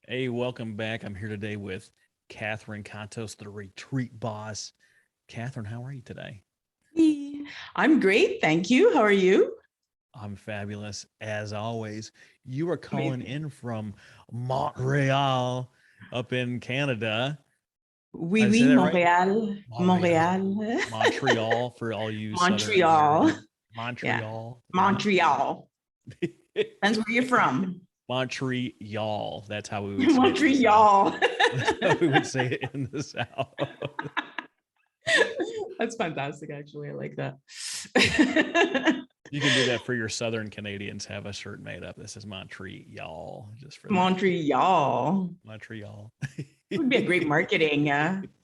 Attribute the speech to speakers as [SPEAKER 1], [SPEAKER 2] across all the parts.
[SPEAKER 1] Hey, welcome back. I'm here today with Catherine Kontos, the retreat boss. Catherine, how are you today?
[SPEAKER 2] Hey, I'm great, thank you. How are you?
[SPEAKER 1] I'm fabulous as always. You are calling
[SPEAKER 2] Amazing.
[SPEAKER 1] in from Montreal up in Canada.
[SPEAKER 2] Oui,
[SPEAKER 1] Did I say
[SPEAKER 2] oui,
[SPEAKER 1] that right?
[SPEAKER 2] Montréal,
[SPEAKER 1] Montreal.
[SPEAKER 2] Montréal,
[SPEAKER 1] Montreal for all you Southern
[SPEAKER 2] Montreal.
[SPEAKER 1] Americans.
[SPEAKER 2] Yeah,
[SPEAKER 1] Montreal. Yeah.
[SPEAKER 2] Montreal. Depends where you're from.
[SPEAKER 1] Montreal. That's how we would say it in the South.
[SPEAKER 2] Montreal.
[SPEAKER 1] That's how we would say it in the South.
[SPEAKER 2] That's fantastic, actually. I like that.
[SPEAKER 1] You can do that for your Southern Canadians. Have a shirt made up. This is Montreal, just for them.
[SPEAKER 2] Montreal
[SPEAKER 1] Montreal.
[SPEAKER 2] would be a great marketing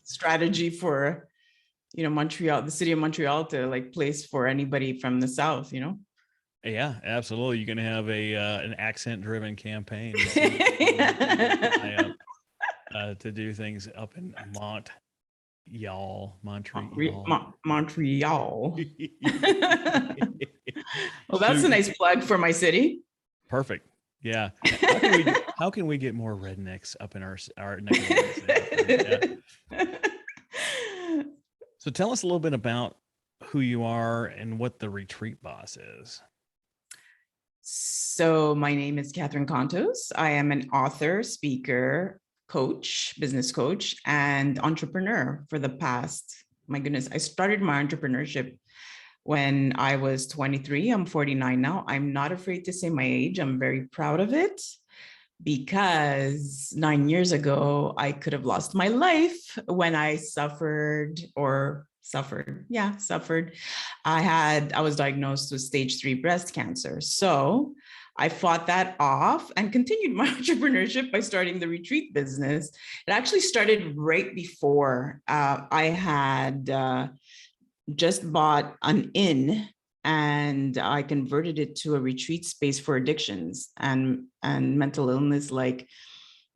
[SPEAKER 2] strategy for, Montreal, the city of Montreal, to like place for anybody from the South.
[SPEAKER 1] Yeah, absolutely. You can have a an accent-driven campaign and see who would fly up to do things up in Montreal.
[SPEAKER 2] Montreal. Well, that's
[SPEAKER 1] So
[SPEAKER 2] a nice plug for my city.
[SPEAKER 1] perfect. Yeah. How can we get more rednecks up in our neck of the woods there, Catherine? Yeah. So tell us a little bit about who you are and what the retreat boss is.
[SPEAKER 2] So, my name is Catherine Kontos. I am an author, speaker, coach, business coach, and entrepreneur for the past, my goodness, I started my entrepreneurship when I was 23. I'm 49 now. I'm not afraid to say my age. I'm very proud of it because 9 years ago, I could have lost my life when I suffered. I was diagnosed with stage 3 breast cancer. So I fought that off and continued my entrepreneurship by starting the retreat business. It actually started right before I had just bought an inn, and I converted it to a retreat space for addictions and mental illness, like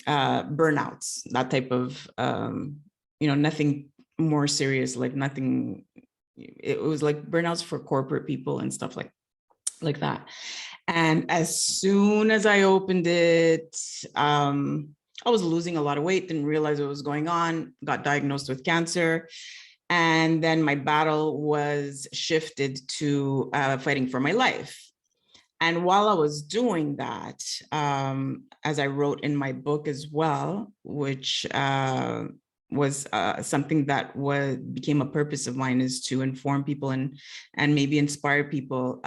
[SPEAKER 2] burnouts, that type of nothing more serious, like nothing. It was like burnouts for corporate people and stuff like that. And as soon as I opened it, I was losing a lot of weight, didn't realize what was going on, got diagnosed with cancer. And then my battle was shifted to fighting for my life. And while I was doing that, as I wrote in my book as well, which was something that became a purpose of mine, is to inform people and maybe inspire people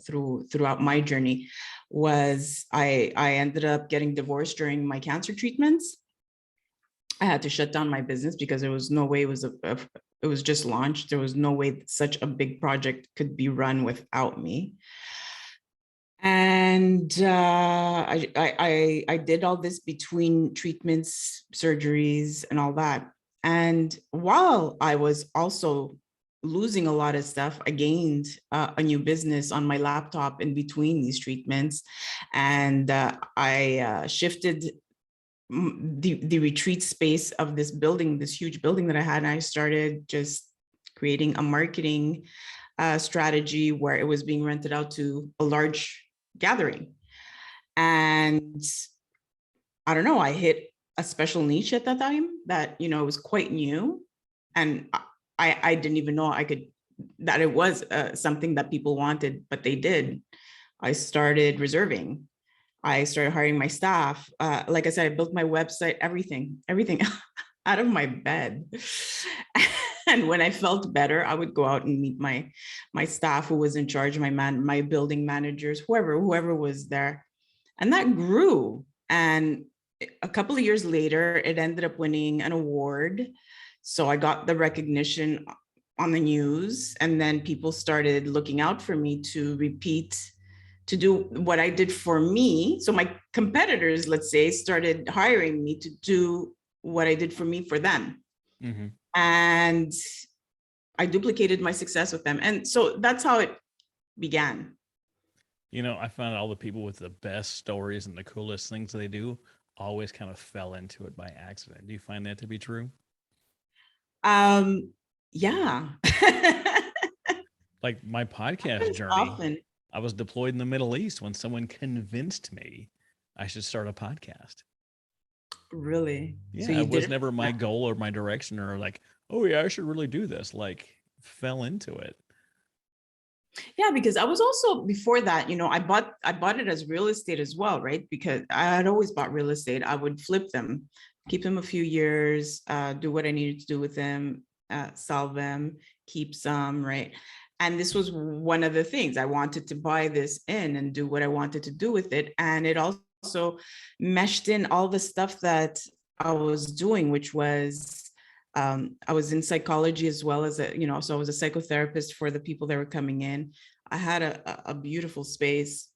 [SPEAKER 2] throughout my journey, was I ended up getting divorced during my cancer treatments. I had to shut down my business because there was no way it was just launched. There was no way such a big project could be run without me. And I did all this between treatments, surgeries, and all that. And while I was also losing a lot of stuff, I gained a new business on my laptop in between these treatments, and I shifted the retreat space of this building, this huge building that I had, and I started just creating a marketing strategy where it was being rented out to a large gathering. And I don't know, I hit a special niche at that time that, was quite new. And I didn't even know that it was something that people wanted, but they did. I started reserving. I started hiring my staff. Like I said, I built my website, everything out of my bed. And when I felt better, I would go out and meet my staff who was in charge, my building managers, whoever was there. And that grew. And a couple of years later, it ended up winning an award. So I got the recognition on the news, and then people started looking out for me to do what I did for me. So my competitors, let's say, started hiring me to do what I did for me for them.
[SPEAKER 1] Mm-hmm.
[SPEAKER 2] And I duplicated my success with them. And so that's how it began.
[SPEAKER 1] I found all the people with the best stories and the coolest things they do always kind of fell into it by accident. Do you find that to be true?
[SPEAKER 2] Yeah.
[SPEAKER 1] Like my podcast
[SPEAKER 2] Happens
[SPEAKER 1] journey,
[SPEAKER 2] often.
[SPEAKER 1] I was deployed in the Middle East when someone convinced me I should start a podcast.
[SPEAKER 2] Really? So
[SPEAKER 1] Yeah,
[SPEAKER 2] you
[SPEAKER 1] it
[SPEAKER 2] did
[SPEAKER 1] was
[SPEAKER 2] it?
[SPEAKER 1] never my goal or my direction or like, oh yeah, I should really do this. Like, fell into it.
[SPEAKER 2] Yeah, because I was also before that, I bought it as real estate as well, right? Because I had always bought real estate. I would flip them, keep them a few years, do what I needed to do with them, sell them, keep some, right? And this was one of the things I wanted to buy this in and do what I wanted to do with it. And it also meshed in all the stuff that I was doing, which was I was in psychology as well as so I was a psychotherapist for the people that were coming in. I had a beautiful space.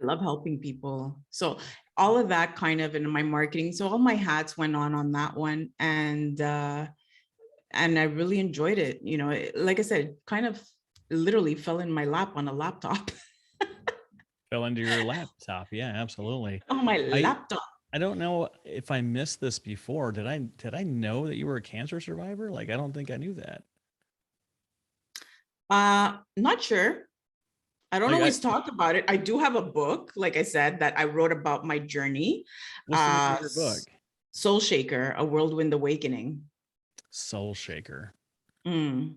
[SPEAKER 2] I love helping people. So all of that kind of in my marketing. So all my hats went on that one. And I really enjoyed it. Like I said, kind of literally fell in my lap on a laptop.
[SPEAKER 1] Fell into your laptop. Yeah, absolutely.
[SPEAKER 2] On my
[SPEAKER 1] I
[SPEAKER 2] laptop.
[SPEAKER 1] I don't know if I missed this before. Did I know that you were a cancer survivor? Like, I don't think I knew that.
[SPEAKER 2] Not sure. I don't
[SPEAKER 1] Like,
[SPEAKER 2] always talk about it. I do have a book, like I said, that I wrote about my journey.
[SPEAKER 1] what's the name of your book?
[SPEAKER 2] Soul Shaker, A Whirlwind Awakening.
[SPEAKER 1] Soul Shaker.
[SPEAKER 2] Mm.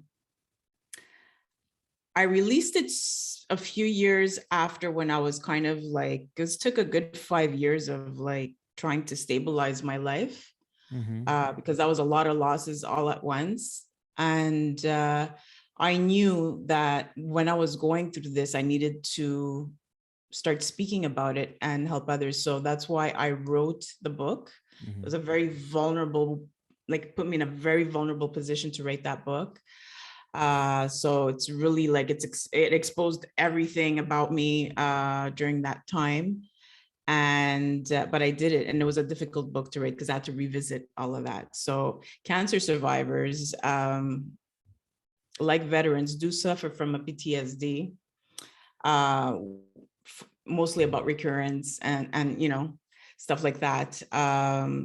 [SPEAKER 2] I released it a few years after, when I was kind of like, it took a good 5 years of like trying to stabilize my life, because that was a lot of losses all at once. And I knew that when I was going through this, I needed to start speaking about it and help others. So that's why I wrote the book. It was a very vulnerable, like put me in a very vulnerable position to write that book. So it's really like it exposed everything about me during that time. And but I did it, and it was a difficult book to write because I had to revisit all of that. So cancer survivors, like veterans, do suffer from a PTSD, mostly about recurrence and stuff like that.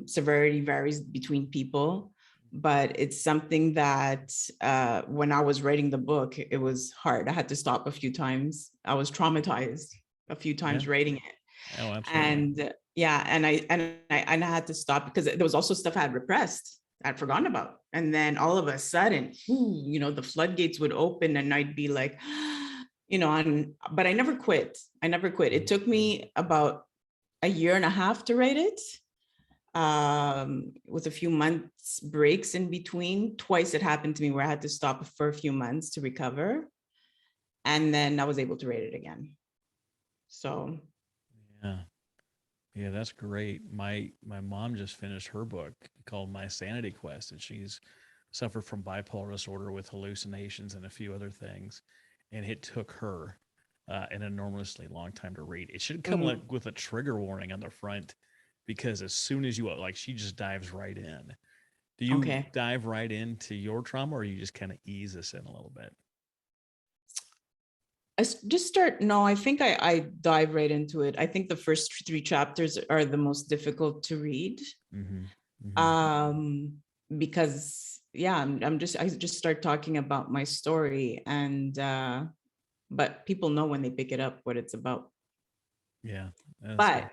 [SPEAKER 2] Severity varies between people, but it's something that when I was writing the book, it was hard. I had to stop a few times. I was traumatized a few times
[SPEAKER 1] Yeah.
[SPEAKER 2] writing it.
[SPEAKER 1] Oh, absolutely.
[SPEAKER 2] And yeah, and I had to stop because there was also stuff I had repressed, I'd forgotten about. And then all of a sudden, the floodgates would open, and I'd be like, but I never quit. I never quit. It took me about a year and a half to write it, with a few months breaks in between. Twice it happened to me where I had to stop for a few months to recover. And then I was able to write it again. So
[SPEAKER 1] Yeah. Yeah, that's great. My mom just finished her book called My Sanity Quest, and she's suffered from bipolar disorder with hallucinations and a few other things. And it took her an enormously long time to read. It should come like with a trigger warning on the front, because as soon as you like, she just dives right in. Do you
[SPEAKER 2] okay.
[SPEAKER 1] dive right into your trauma, or you just kind of ease us in a little bit?
[SPEAKER 2] Just start. No, I think I dive right into it. I think the first three chapters are the most difficult to read,
[SPEAKER 1] Mm-hmm. Mm-hmm.
[SPEAKER 2] um, because yeah, I just start talking about my story, and but people know when they pick it up what it's about.
[SPEAKER 1] Yeah, that's good.
[SPEAKER 2] But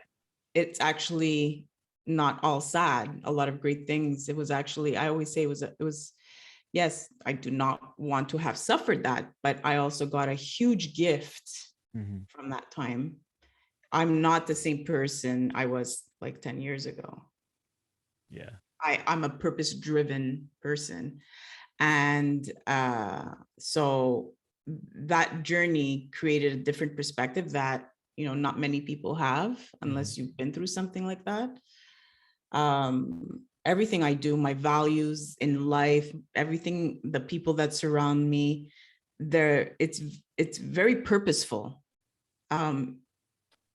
[SPEAKER 2] it's actually not all sad. A lot of great things. It was actually, I always say it was yes, I do not want to have suffered that, but I also got a huge gift
[SPEAKER 1] Mm-hmm.
[SPEAKER 2] from that time. I'm not the same person I was like 10 years ago.
[SPEAKER 1] Yeah.
[SPEAKER 2] I'm a purpose driven person. And so that journey created a different perspective that, not many people have
[SPEAKER 1] Mm-hmm.
[SPEAKER 2] unless you've been through something like that. Everything I do, my values in life, everything, the people that surround me, it's very purposeful. Um,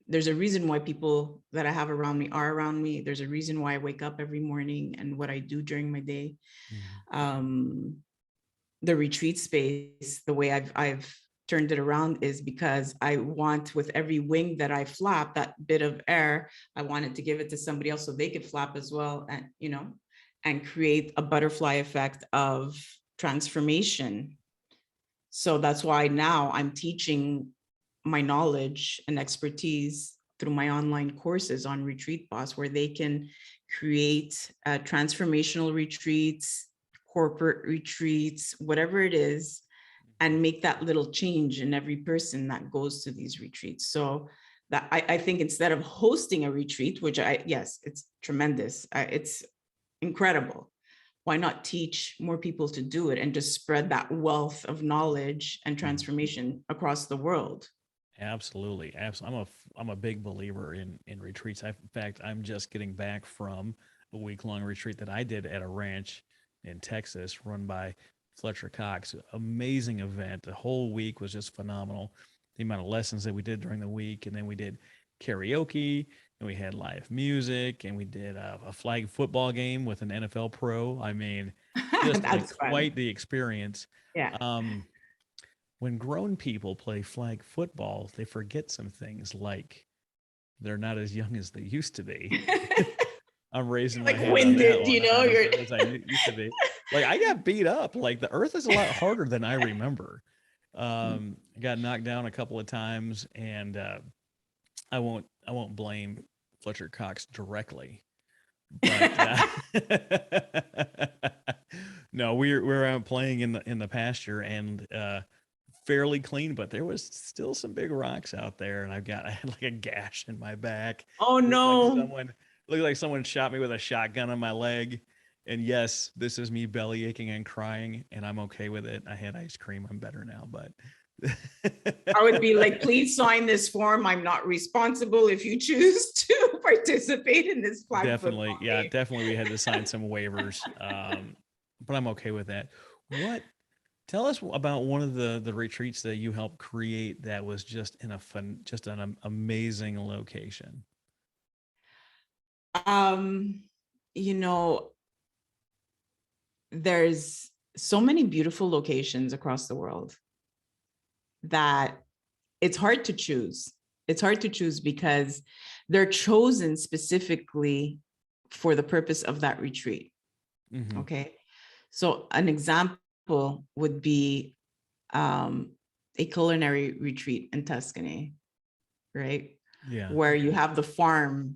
[SPEAKER 2] there's a reason why people that I have around me are around me. There's a reason why I wake up every morning and what I do during my day.
[SPEAKER 1] Mm-hmm.
[SPEAKER 2] Um, the retreat space, the way I've turned it around is because I want, with every wing that I flap, that bit of air, I wanted to give it to somebody else so they could flap as well, and and create a butterfly effect of transformation. So that's why now I'm teaching my knowledge and expertise through my online courses on Retreat Boss, where they can create transformational retreats, corporate retreats, whatever it is, and make that little change in every person that goes to these retreats. So that I think instead of hosting a retreat, which yes, it's tremendous, it's incredible. Why not teach more people to do it and just spread that wealth of knowledge and transformation across the world?
[SPEAKER 1] Absolutely. Absolutely. I'm a big believer in retreats. In fact, I'm just getting back from a week-long retreat that I did at a ranch in Texas run by Fletcher Cox. Amazing event. The whole week was just phenomenal. The amount of lessons that we did during the week, and then we did karaoke, and we had live music, and we did a flag football game with an NFL pro. I mean, just like
[SPEAKER 2] That's fun.
[SPEAKER 1] quite the experience.
[SPEAKER 2] Yeah.
[SPEAKER 1] Um, when grown people play flag football, they forget some things like they're not as young as they used to be. I'm raising my
[SPEAKER 2] Like
[SPEAKER 1] hand on that
[SPEAKER 2] winded,
[SPEAKER 1] one. I'm not as
[SPEAKER 2] you're
[SPEAKER 1] young as I used to be. Like I got beat up. Like the earth is a lot harder than I remember. I got knocked down a couple of times, and I won't blame Fletcher Cox directly, but no, we're out playing in the pasture, and fairly clean, but there was still some big rocks out there, and I had like a gash in my back.
[SPEAKER 2] oh
[SPEAKER 1] Looked like
[SPEAKER 2] no.
[SPEAKER 1] someone shot me with a shotgun on my leg. And yes, this is me belly aching and crying, and I'm okay with it. I had ice cream. I'm better now, but
[SPEAKER 2] I would be like, please sign this form. I'm not responsible if you choose to participate in this flag
[SPEAKER 1] definitely,
[SPEAKER 2] football
[SPEAKER 1] yeah,
[SPEAKER 2] game.
[SPEAKER 1] definitely we had to sign some waivers. But I'm okay with that. What Tell us about one of the retreats that you helped create that was just in a fun, just an amazing location.
[SPEAKER 2] Um, you know, there's so many beautiful locations across the world that it's hard to choose. It's hard to choose because they're chosen specifically for the purpose of that retreat.
[SPEAKER 1] Mm-hmm.
[SPEAKER 2] Okay. So an example would be a culinary retreat in Tuscany, right?
[SPEAKER 1] Yeah.
[SPEAKER 2] Where you have the farm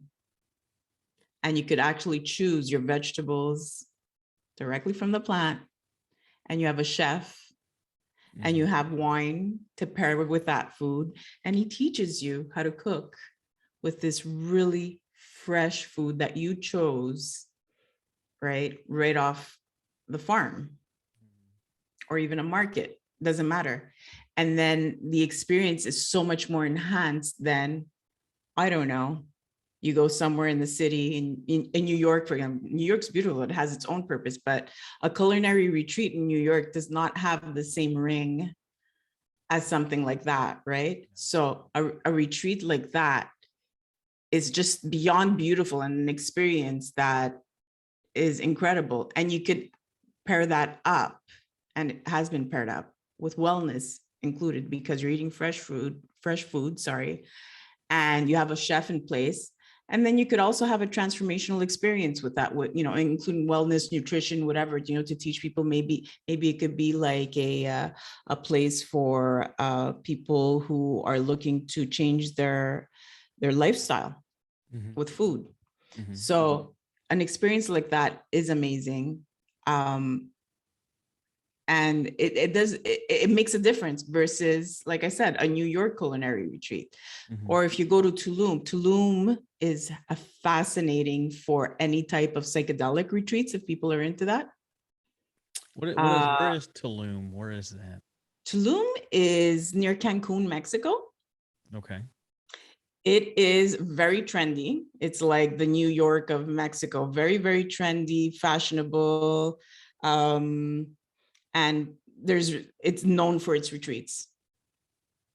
[SPEAKER 2] and you could actually choose your vegetables directly from the plant, and you have a chef and
[SPEAKER 1] Mm-hmm.
[SPEAKER 2] you have wine to pair with that food, and he teaches you how to cook with this really fresh food that you chose, right off the farm or even a market, doesn't matter. And then the experience is so much more enhanced than, I don't know, you go somewhere in the city in New York, for example. New York's beautiful, it has its own purpose, but a culinary retreat in New York does not have the same ring as something like that, right? So a retreat like that is just beyond beautiful and an experience that is incredible. And you could pair that up, and it has been paired up with wellness included because you're eating fresh food, sorry, and you have a chef in place. And then you could also have a transformational experience with that, including wellness, nutrition, whatever, to teach people. Maybe it could be like a place for people who are looking to change their lifestyle
[SPEAKER 1] Mm-hmm.
[SPEAKER 2] with food.
[SPEAKER 1] Mm-hmm.
[SPEAKER 2] So an experience like that is amazing. Um, and it makes a difference versus, like I said, a New York culinary retreat.
[SPEAKER 1] Mm-hmm.
[SPEAKER 2] Or if you go to Tulum is a fascinating for any type of psychedelic retreats if people are into that.
[SPEAKER 1] Where
[SPEAKER 2] uh
[SPEAKER 1] is Tulum? Where is that?
[SPEAKER 2] Tulum is near Cancun, Mexico.
[SPEAKER 1] Okay.
[SPEAKER 2] It is very trendy. It's like the New York of Mexico, very, very trendy, fashionable. um and it's known for its retreats.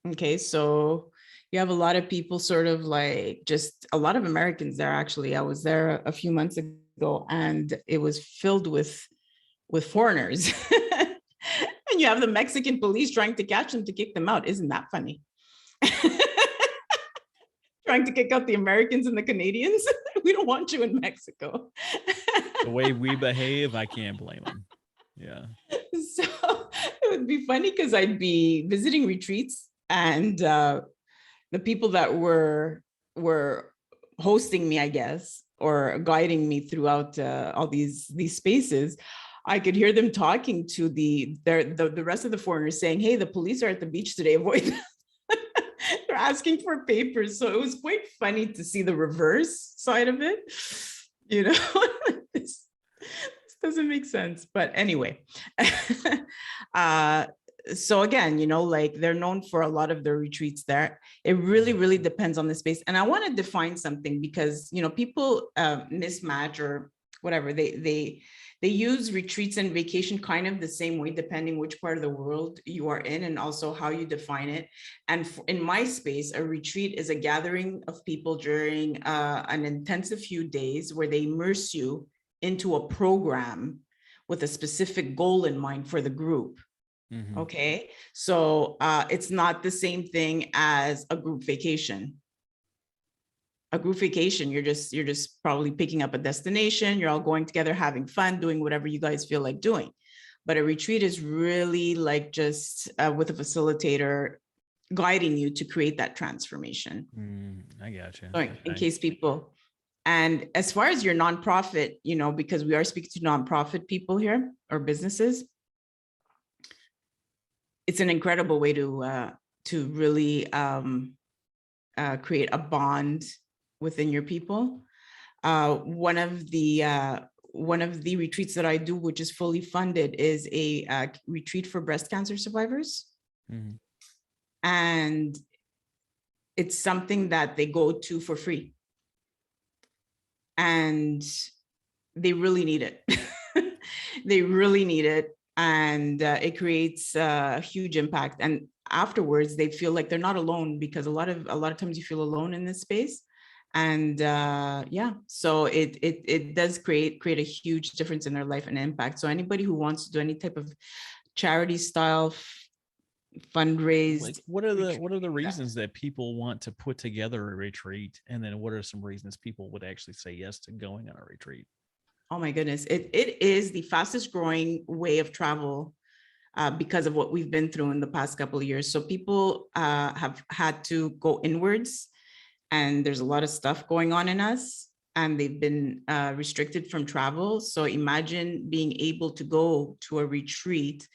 [SPEAKER 2] Okay, so you have a lot of people, sort of like, just a lot of Americans there. Actually, I was there a few months ago, and it was filled with foreigners. And you have the Mexican police trying to catch them to kick them out. Isn't that funny? Trying to kick out the Americans and the Canadians. We don't want you in Mexico.
[SPEAKER 1] The way we behave, I can't blame them. Yeah.
[SPEAKER 2] So it would be funny because I'd be visiting retreats, and the people that were were hosting me, I guess, or guiding me throughout all these spaces, I could hear them talking to the rest of the foreigners, saying, "Hey, the police are at the beach today. Avoid them." They're asking for papers. So it was quite funny to see the reverse side of it. You know, this doesn't make sense. But anyway, so again, like they're known for a lot of their retreats there. It really depends on the space. And I want to define something because, people mismatch or whatever. They use retreats and vacation kind of the same way, depending which part of the world you are in and also how you define it. And in my space, a retreat is a gathering of people during an intensive few days where they immerse you into a program with a specific goal in mind for the group.
[SPEAKER 1] Mm-hmm.
[SPEAKER 2] Okay. So it's not the same thing as a group vacation. A group vacation, you're just probably picking up a destination, you're all going together, having fun, doing whatever you guys feel like doing. But a retreat is really like just with a facilitator guiding you to create that transformation.
[SPEAKER 1] I gotcha.
[SPEAKER 2] So in case people, and as far as your nonprofit, because we are speaking to nonprofit people here or businesses, it's an incredible way to really create a bond within your people. One of the retreats that I do, which is fully funded, is a retreat for breast cancer survivors.
[SPEAKER 1] Mm-hmm.
[SPEAKER 2] And it's something that they go to for free. And they really need it. They really need it. And it creates a huge impact. And afterwards, they feel like they're not alone, because a lot of times you feel alone in this space. And so it does create a huge difference in their life and impact. So anybody who wants to do any type of charity style fundraise,
[SPEAKER 1] like what are the reasons that people want to put together a retreat, and then what are some reasons people would actually say yes to going on a retreat?
[SPEAKER 2] Oh my goodness, it is the fastest growing way of travel because of what we've been through in the past couple of years. So people have had to go inwards, and there's a lot of stuff going on in us, and they've been restricted from travel. So imagine being able to go to a retreat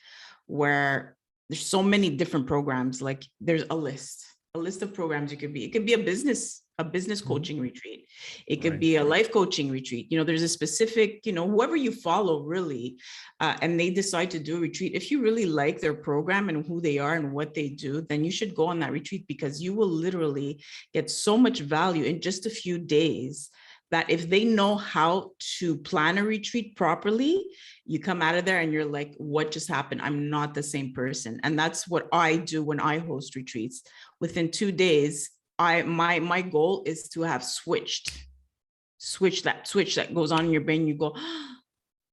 [SPEAKER 2] where there's so many different programs. Like there's a list of programs. It could be a business coaching retreat. It could be a life coaching retreat. There's a specific, whoever you follow really, and they decide to do a retreat. If you really like their program and who they are and what they do, then you should go on that retreat, because you will literally get so much value in just a few days that if they know how to plan a retreat properly, you come out of there and you're like, what just happened? I'm not the same person. And that's what I do when I host retreats. Within 2 days, my goal is to have switch that goes on in your brain. You go,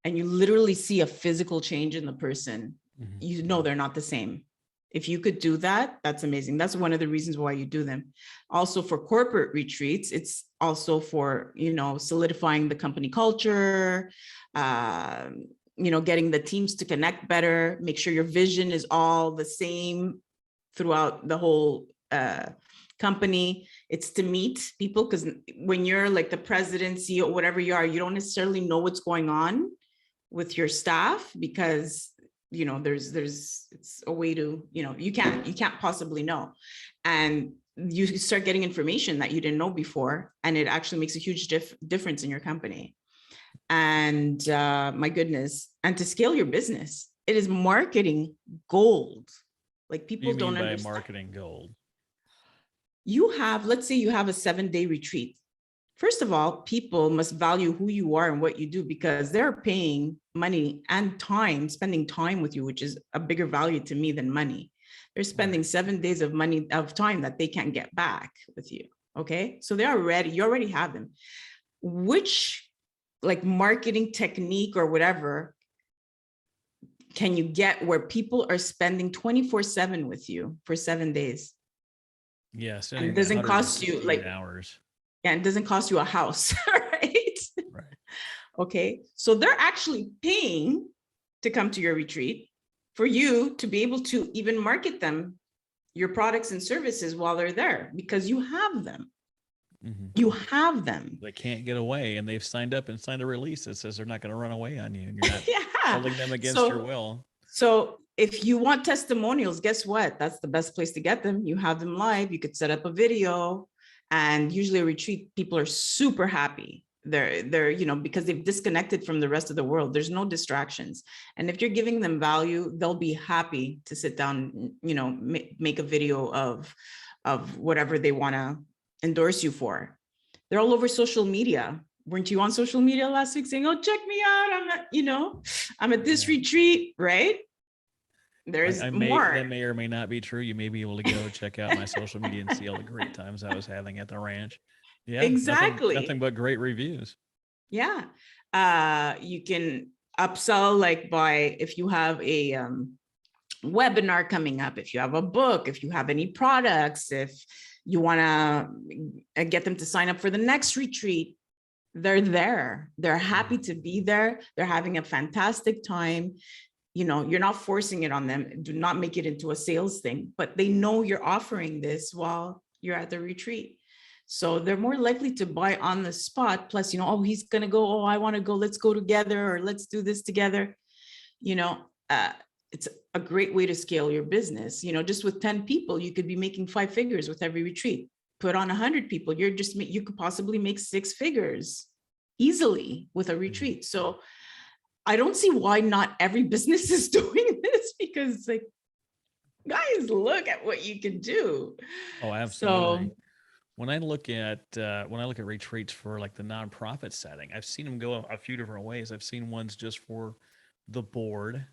[SPEAKER 2] and you literally see a physical change in the person.
[SPEAKER 1] Mm-hmm.
[SPEAKER 2] They're not the same. If you could do that, that's amazing. That's one of the reasons why you do them. Also for corporate retreats, it's also for, solidifying the company culture, getting the teams to connect better, make sure your vision is all the same throughout the whole company. It's to meet people, because when you're like the president, CEO, whatever you are, you don't necessarily know what's going on with your staff, because it's a way to, you can't possibly know. And you start getting information that you didn't know before, and it actually makes a huge difference in your company. And my goodness, and to scale your business, it is marketing gold. Like people don't understand.
[SPEAKER 1] Marketing gold?
[SPEAKER 2] Let's say you have a 7-day retreat. First of all, people must value who you are and what you do, because they're paying money and time, spending time with you, which is a bigger value to me than money. They're spending 7 days of time that they can't get back with you. Okay. So you already have them. Which like marketing technique or whatever can you get where people are spending 24/7 with you for 7 days?
[SPEAKER 1] Yes.
[SPEAKER 2] And it doesn't cost you like
[SPEAKER 1] hours.
[SPEAKER 2] And it doesn't cost you a house, right?
[SPEAKER 1] Right.
[SPEAKER 2] Okay. So they're actually paying to come to your retreat for you to be able to even market them, your products and services, while they're there, because you have them.
[SPEAKER 1] Hmm.
[SPEAKER 2] You have them.
[SPEAKER 1] They can't get away, and they've signed up and signed a release that says they're not going to run away on you, and you're not
[SPEAKER 2] Yeah.
[SPEAKER 1] holding them against your
[SPEAKER 2] So
[SPEAKER 1] will.
[SPEAKER 2] so if you want testimonials, guess what? That's the best place to get them. You have them live. You could set up a video, and usually a retreat, people are super happy. They're, because they've disconnected from the rest of the world. There's no distractions. And if you're giving them value, they'll be happy to sit down, make a video of whatever they want to endorse you for. They're all over social media. Weren't you on social media last week saying, "Oh, check me out. I'm at this
[SPEAKER 1] Yeah.
[SPEAKER 2] retreat," right?
[SPEAKER 1] I
[SPEAKER 2] There's
[SPEAKER 1] may
[SPEAKER 2] more.
[SPEAKER 1] that may or may not be true. You may be able to go check out my social media and see all the great times I was having at the ranch. Yeah, nothing
[SPEAKER 2] Exactly.
[SPEAKER 1] but great reviews.
[SPEAKER 2] Yeah. You can upsell, like, by, if you have a webinar coming up, if you have a book, if you have any products, if you want to get them to sign up for the next retreat, they're there. They're happy to be there. They're having a fantastic time. You're not forcing it on them. Do not make it into a sales thing, but they know you're offering this while you're at the retreat. So they're more likely to buy on the spot. Plus, oh, he's going to go. Oh, I want to go. Let's go together, or let's do this together. You know, uh, it's a great way to scale your business. Just with 10 people, you could be making 5 figures with every retreat. Put on 100 people, you could possibly make 6 figures easily with a
[SPEAKER 1] Mhm.
[SPEAKER 2] retreat. So I don't see why not every business is doing this, because it's like, guys, look at what you can do.
[SPEAKER 1] Oh, absolutely.
[SPEAKER 2] So,
[SPEAKER 1] When I look at retreats for like the nonprofit setting, I've seen them go a few different ways. I've seen ones just for the board,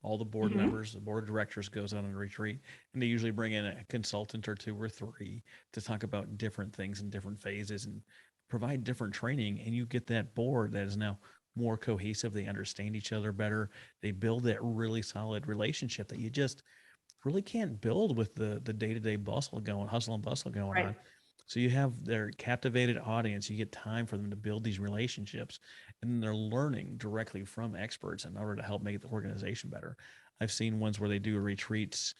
[SPEAKER 1] all the board
[SPEAKER 2] mhm,
[SPEAKER 1] members, the board of directors goes on a retreat, and they usually bring in a consultant or 2 or 3 to talk about different things in different phases and provide different training. And you get that board that is now more cohesive. They understand each other better. They build that really solid relationship that you just really can't build with the day-to-day hustle and bustle going
[SPEAKER 2] right.
[SPEAKER 1] on. So you have their captivated audience. You get time for them to build these relationships, and then they're learning directly from experts in order to help make the organization better. I've seen ones where they do retreats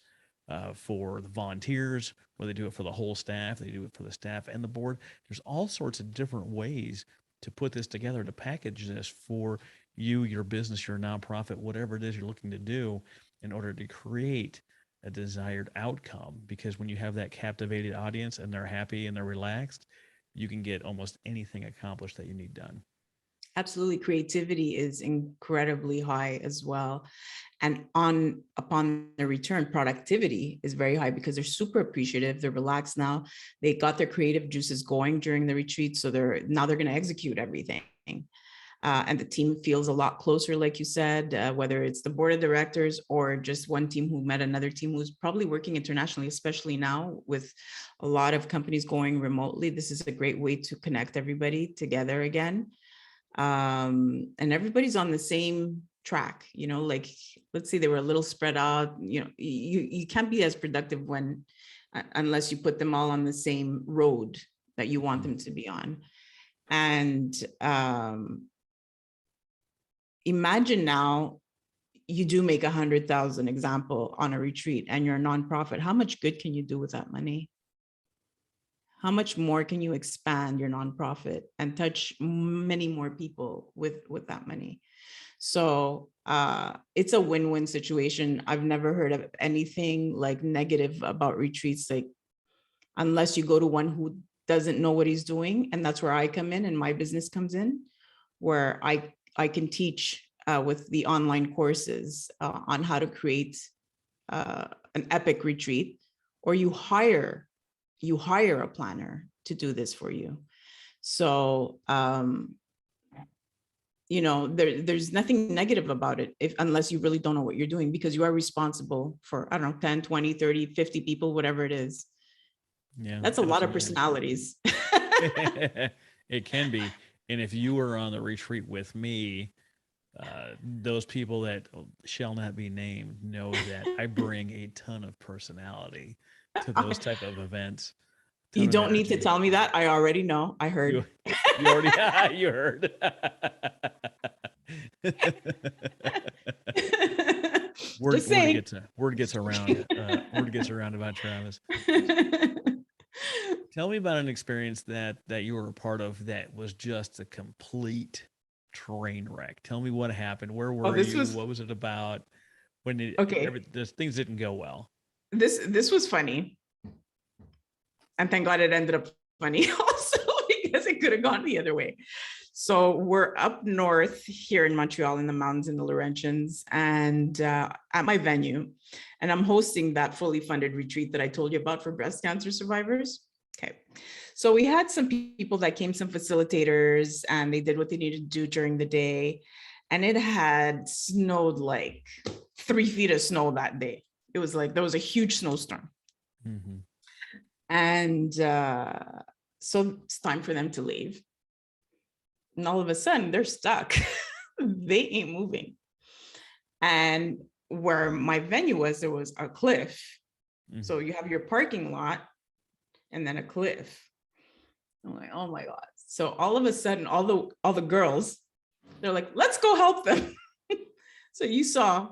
[SPEAKER 1] for the volunteers, where they do it for the whole staff. They do it for the staff and the board. There's all sorts of different ways to put this together, to package this for you, your business, your nonprofit, whatever it is you're looking to do, in order to create a desired outcome. Because when you have that captivated audience and they're happy and they're relaxed, you can get almost anything accomplished that you need done.
[SPEAKER 2] Absolutely. Creativity is incredibly high as well. And upon their return, productivity is very high, because they're super appreciative. They're relaxed now. They got their creative juices going during the retreat. So they're going to execute everything. And the team feels a lot closer, like you said, whether it's the board of directors or just one team who met another team who's probably working internationally, especially now with a lot of companies going remotely. This is a great way to connect everybody together again. And everybody's on the same track, like, let's say they were a little spread out. You can't be as productive when unless you put them all on the same road that you want them to be on. And imagine now you do make 100,000, example, on a retreat, and you're a nonprofit. How much good can you do with that money? How much more can you expand your nonprofit and touch many more people with that money? So it's a win-win situation. I've never heard of anything like negative about retreats, like, unless you go to one who doesn't know what he's doing. And that's where I come in and my business comes in, where I can teach with the online courses on how to create an epic retreat, or you hire a planner to do this for you. So there's nothing negative about it, unless you really don't know what you're doing, because you are responsible for, I don't know, 10, 20, 30, 50 people, whatever it is.
[SPEAKER 1] Yeah,
[SPEAKER 2] That's a lot of
[SPEAKER 1] absolutely.
[SPEAKER 2] personalities.
[SPEAKER 1] It can be. And if you were on the retreat with me, those people that shall not be named know that I bring a ton of personality to those type of events,
[SPEAKER 2] You
[SPEAKER 1] ton of
[SPEAKER 2] don't need to
[SPEAKER 1] energy.
[SPEAKER 2] tell me that. I already know. I
[SPEAKER 1] You
[SPEAKER 2] heard.
[SPEAKER 1] you already you heard.
[SPEAKER 2] Just saying.
[SPEAKER 1] Word gets around about Travis. Tell me about an experience that you were a part of that was just a complete train wreck. Tell me what happened. Where
[SPEAKER 2] Oh,
[SPEAKER 1] were
[SPEAKER 2] this
[SPEAKER 1] you?
[SPEAKER 2] was
[SPEAKER 1] What was it about? When
[SPEAKER 2] okay.
[SPEAKER 1] things didn't go well.
[SPEAKER 2] This was funny, and thank God it ended up funny also because it could have gone the other way. So we're up north here in Montreal in the mountains in the Laurentians, and at my venue, and I'm hosting that fully funded retreat that I told you about for breast cancer survivors. Okay. So we had some people that came, some facilitators, and they did what they needed to do during the day. And it had snowed like 3 feet of snow that day. It was like there was a huge snowstorm.
[SPEAKER 1] Mm-hmm.
[SPEAKER 2] And so it's time for them to leave. And all of a sudden, they're stuck. They ain't moving. And where my venue was, there was a cliff.
[SPEAKER 1] Mm-hmm.
[SPEAKER 2] So you have your parking lot and then a cliff. I'm like, oh my God. So all of a sudden, all the girls, they're like, let's go help them. So you saw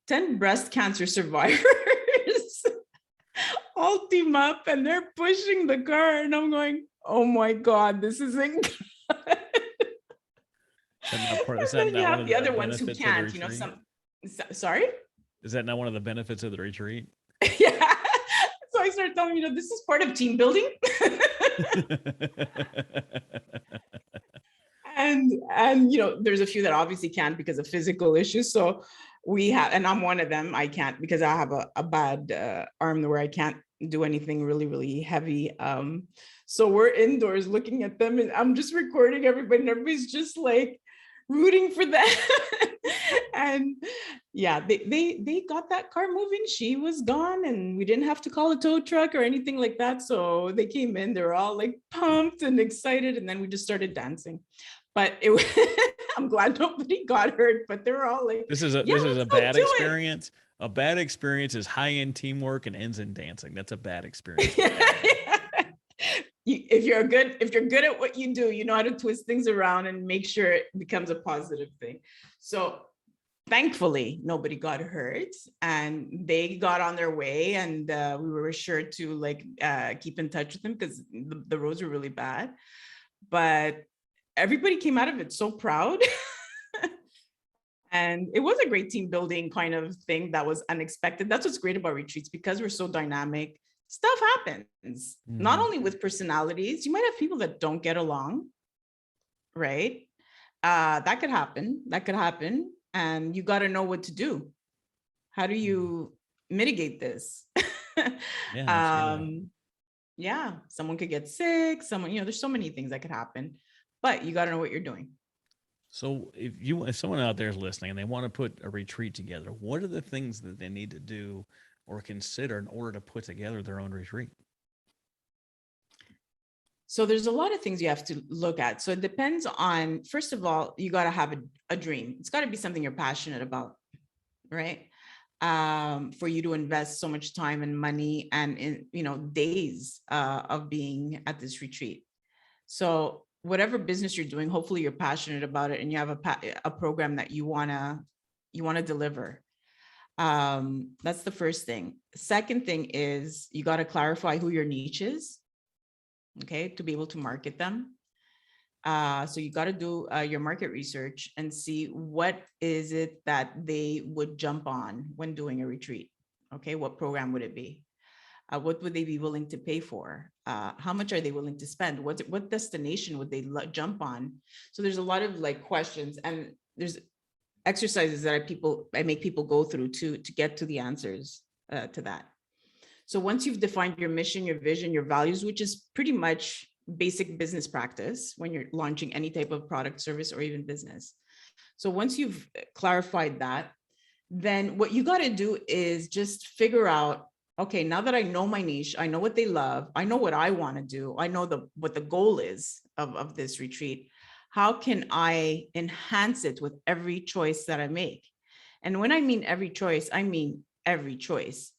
[SPEAKER 2] 10 breast cancer survivors all team up and they're pushing the car. And I'm going, oh my God, this isn't good.
[SPEAKER 1] Is
[SPEAKER 2] And
[SPEAKER 1] that
[SPEAKER 2] then you
[SPEAKER 1] not one
[SPEAKER 2] have
[SPEAKER 1] of
[SPEAKER 2] the
[SPEAKER 1] the
[SPEAKER 2] other ones who
[SPEAKER 1] benefits of the
[SPEAKER 2] can't,
[SPEAKER 1] retreat?
[SPEAKER 2] Sorry?
[SPEAKER 1] Is that not one of the benefits of the retreat?
[SPEAKER 2] Yeah. So I started telling them, this is part of team building. And there's a few that obviously can't because of physical issues. So we have, and I'm one of them. I can't because I have a bad arm where I can't do anything really, really heavy. So we're indoors looking at them, and I'm just recording everybody, and everybody's just like rooting for them. And yeah, they got that car moving. She was gone, and we didn't have to call a tow truck or anything like that. So they came in, they were all like pumped and excited, and then we just started dancing. But I'm glad nobody got hurt, but they're all like, yeah,
[SPEAKER 1] this is
[SPEAKER 2] let's
[SPEAKER 1] a
[SPEAKER 2] go
[SPEAKER 1] bad
[SPEAKER 2] do it.
[SPEAKER 1] experience. A bad experience is high end teamwork and ends in dancing. That's a bad experience.
[SPEAKER 2] If you're good at what you do, you know how to twist things around and make sure it becomes a positive thing. So thankfully nobody got hurt and they got on their way, and we were sure to like keep in touch with them because the roads were really bad, but everybody came out of it so proud. And it was a great team building kind of thing that was unexpected. That's what's great about retreats, because we're so dynamic. Stuff happens, not
[SPEAKER 1] Mm-hmm.
[SPEAKER 2] only with personalities. You might have people that don't get along, right? That could happen. That could happen. And you got to know what to do. How do you mitigate this?
[SPEAKER 1] Yeah, absolutely.
[SPEAKER 2] um, yeah, someone could get sick. There's so many things that could happen, but you got to know what you're doing.
[SPEAKER 1] So if someone out there is listening and they want to put a retreat together, what are the things that they need to do or consider in order to put together their own retreat?
[SPEAKER 2] So there's a lot of things you have to look at. So it depends on, first of all, you got to have a dream. It's got to be something you're passionate about, right? For you to invest so much time and money and days of being at this retreat. So whatever business you're doing, hopefully you're passionate about it and you have a program that you wanna deliver. That's the first thing. Second thing is you got to clarify who your niche is, okay, to be able to market them. So you got to do your market research and see what is it that they would jump on when doing a retreat. Okay, what program would it be? What would they be willing to pay for? How much are they willing to spend? What destination would they jump on? So there's a lot of like questions, and there's exercises that I make people go through to get to the answers to that. So once you've defined your mission, your vision, your values, which is pretty much basic business practice when you're launching any type of product, service, or even business. So once you've clarified that, then what you got to do is just figure out, okay, now that I know my niche, I know what they love, I know what I want to do, I know what the goal is of this retreat. How can I enhance it with every choice that I make? And when I mean every choice, I mean every choice.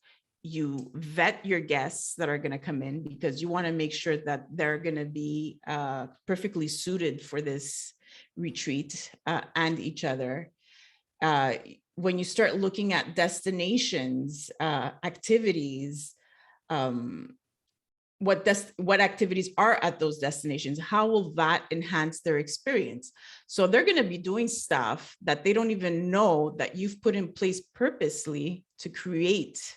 [SPEAKER 2] You vet your guests that are going to come in because you want to make sure that they're going to be perfectly suited for this retreat and each other. When you start looking at destinations, activities, um, what activities are at those destinations. How will that enhance their experience? So they're going to be doing stuff that they don't even know that you've put in place purposely to create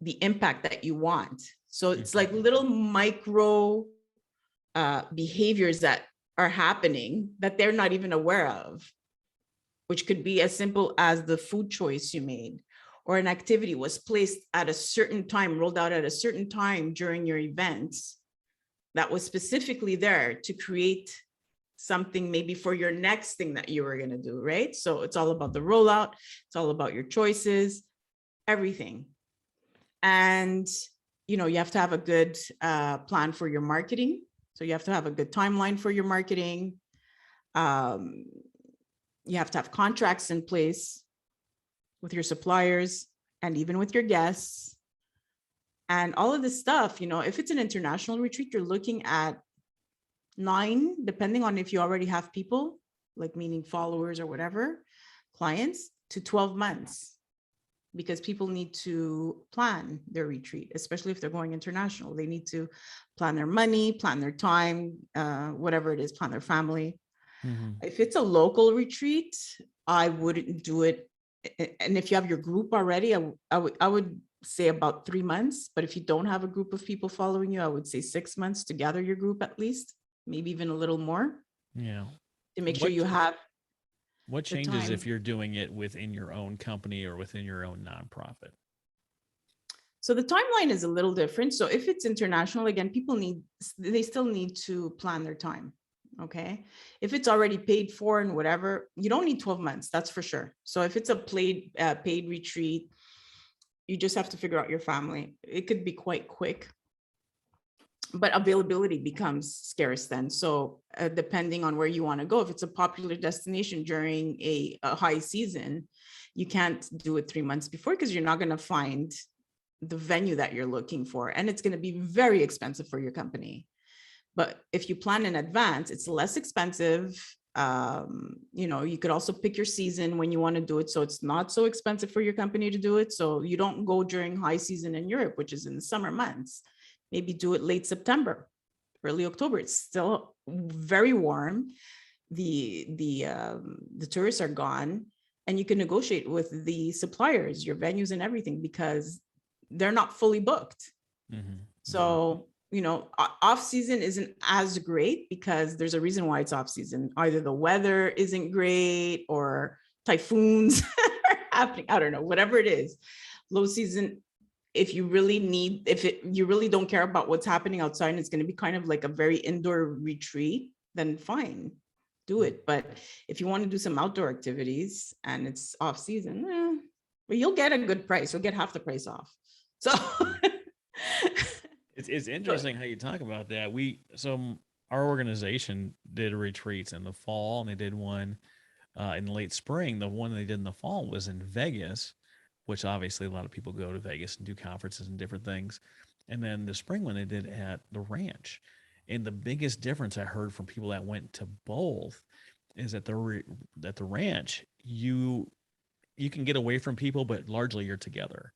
[SPEAKER 2] the impact that you want. So it's like little micro behaviors that are happening that they're not even aware of, which could be as simple as the food choice you made, or an activity was placed at a certain time, rolled out at a certain time during your events that was specifically there to create something maybe for your next thing that you were going to do, right? So it's all about the rollout. It's all about your choices, everything. And, you have to have a good plan for your marketing. So you have to have a good timeline for your marketing. You have to have contracts in place with your suppliers and even with your guests. And all of this stuff, if it's an international retreat, you're looking at 9, depending on if you already have people, like meaning followers or whatever, clients, to 12 months. Because people need to plan their retreat, especially if they're going international. They need to plan their money, plan their time, whatever it is, plan their family. If it's a local retreat, I wouldn't do it. And if you have your group already, I would say about 3 months. But if you don't have a group of people following you, I would say 6 months to gather your group at least, maybe even a little more.
[SPEAKER 1] Yeah.
[SPEAKER 2] To make sure you have
[SPEAKER 1] what
[SPEAKER 2] the
[SPEAKER 1] changes
[SPEAKER 2] time.
[SPEAKER 1] if you're doing it within your own company or within your own nonprofit?
[SPEAKER 2] So the timeline is a little different. So if it's international, again, they still need to plan their time. Okay. If it's already paid for and whatever, you don't need 12 months, that's for sure. So if it's a paid retreat, you just have to figure out your family. It could be quite quick, but availability becomes scarce then. So depending on where you want to go, if it's a popular destination during a high season, you can't do it 3 months before because you're not going to find the venue that you're looking for. And it's going to be very expensive for your company. But if you plan in advance, it's less expensive. You could also pick your season when you want to do it. So it's not so expensive for your company to do it. So you don't go during high season in Europe, which is in the summer months. Maybe do it late September, early October. It's still very warm. The tourists are gone, and you can negotiate with the suppliers, your venues and everything, because they're not fully booked. So, off season isn't as great because there's a reason why it's off season. Either the weather isn't great or typhoons are happening. I don't know, whatever it is. Low season, if you really don't care about what's happening outside and it's going to be kind of like a very indoor retreat, then fine, do it. But if you want to do some outdoor activities and it's off season, but you'll get a good price. You'll get half the price off. So
[SPEAKER 1] it's interesting how you talk about that. Our organization did retreats in the fall, and they did one in late spring. The one they did in the fall was in Vegas, which obviously a lot of people go to Vegas and do conferences and different things. And then the spring one they did at the ranch. And the biggest difference I heard from people that went to both is at the ranch, you can get away from people, but largely you're together,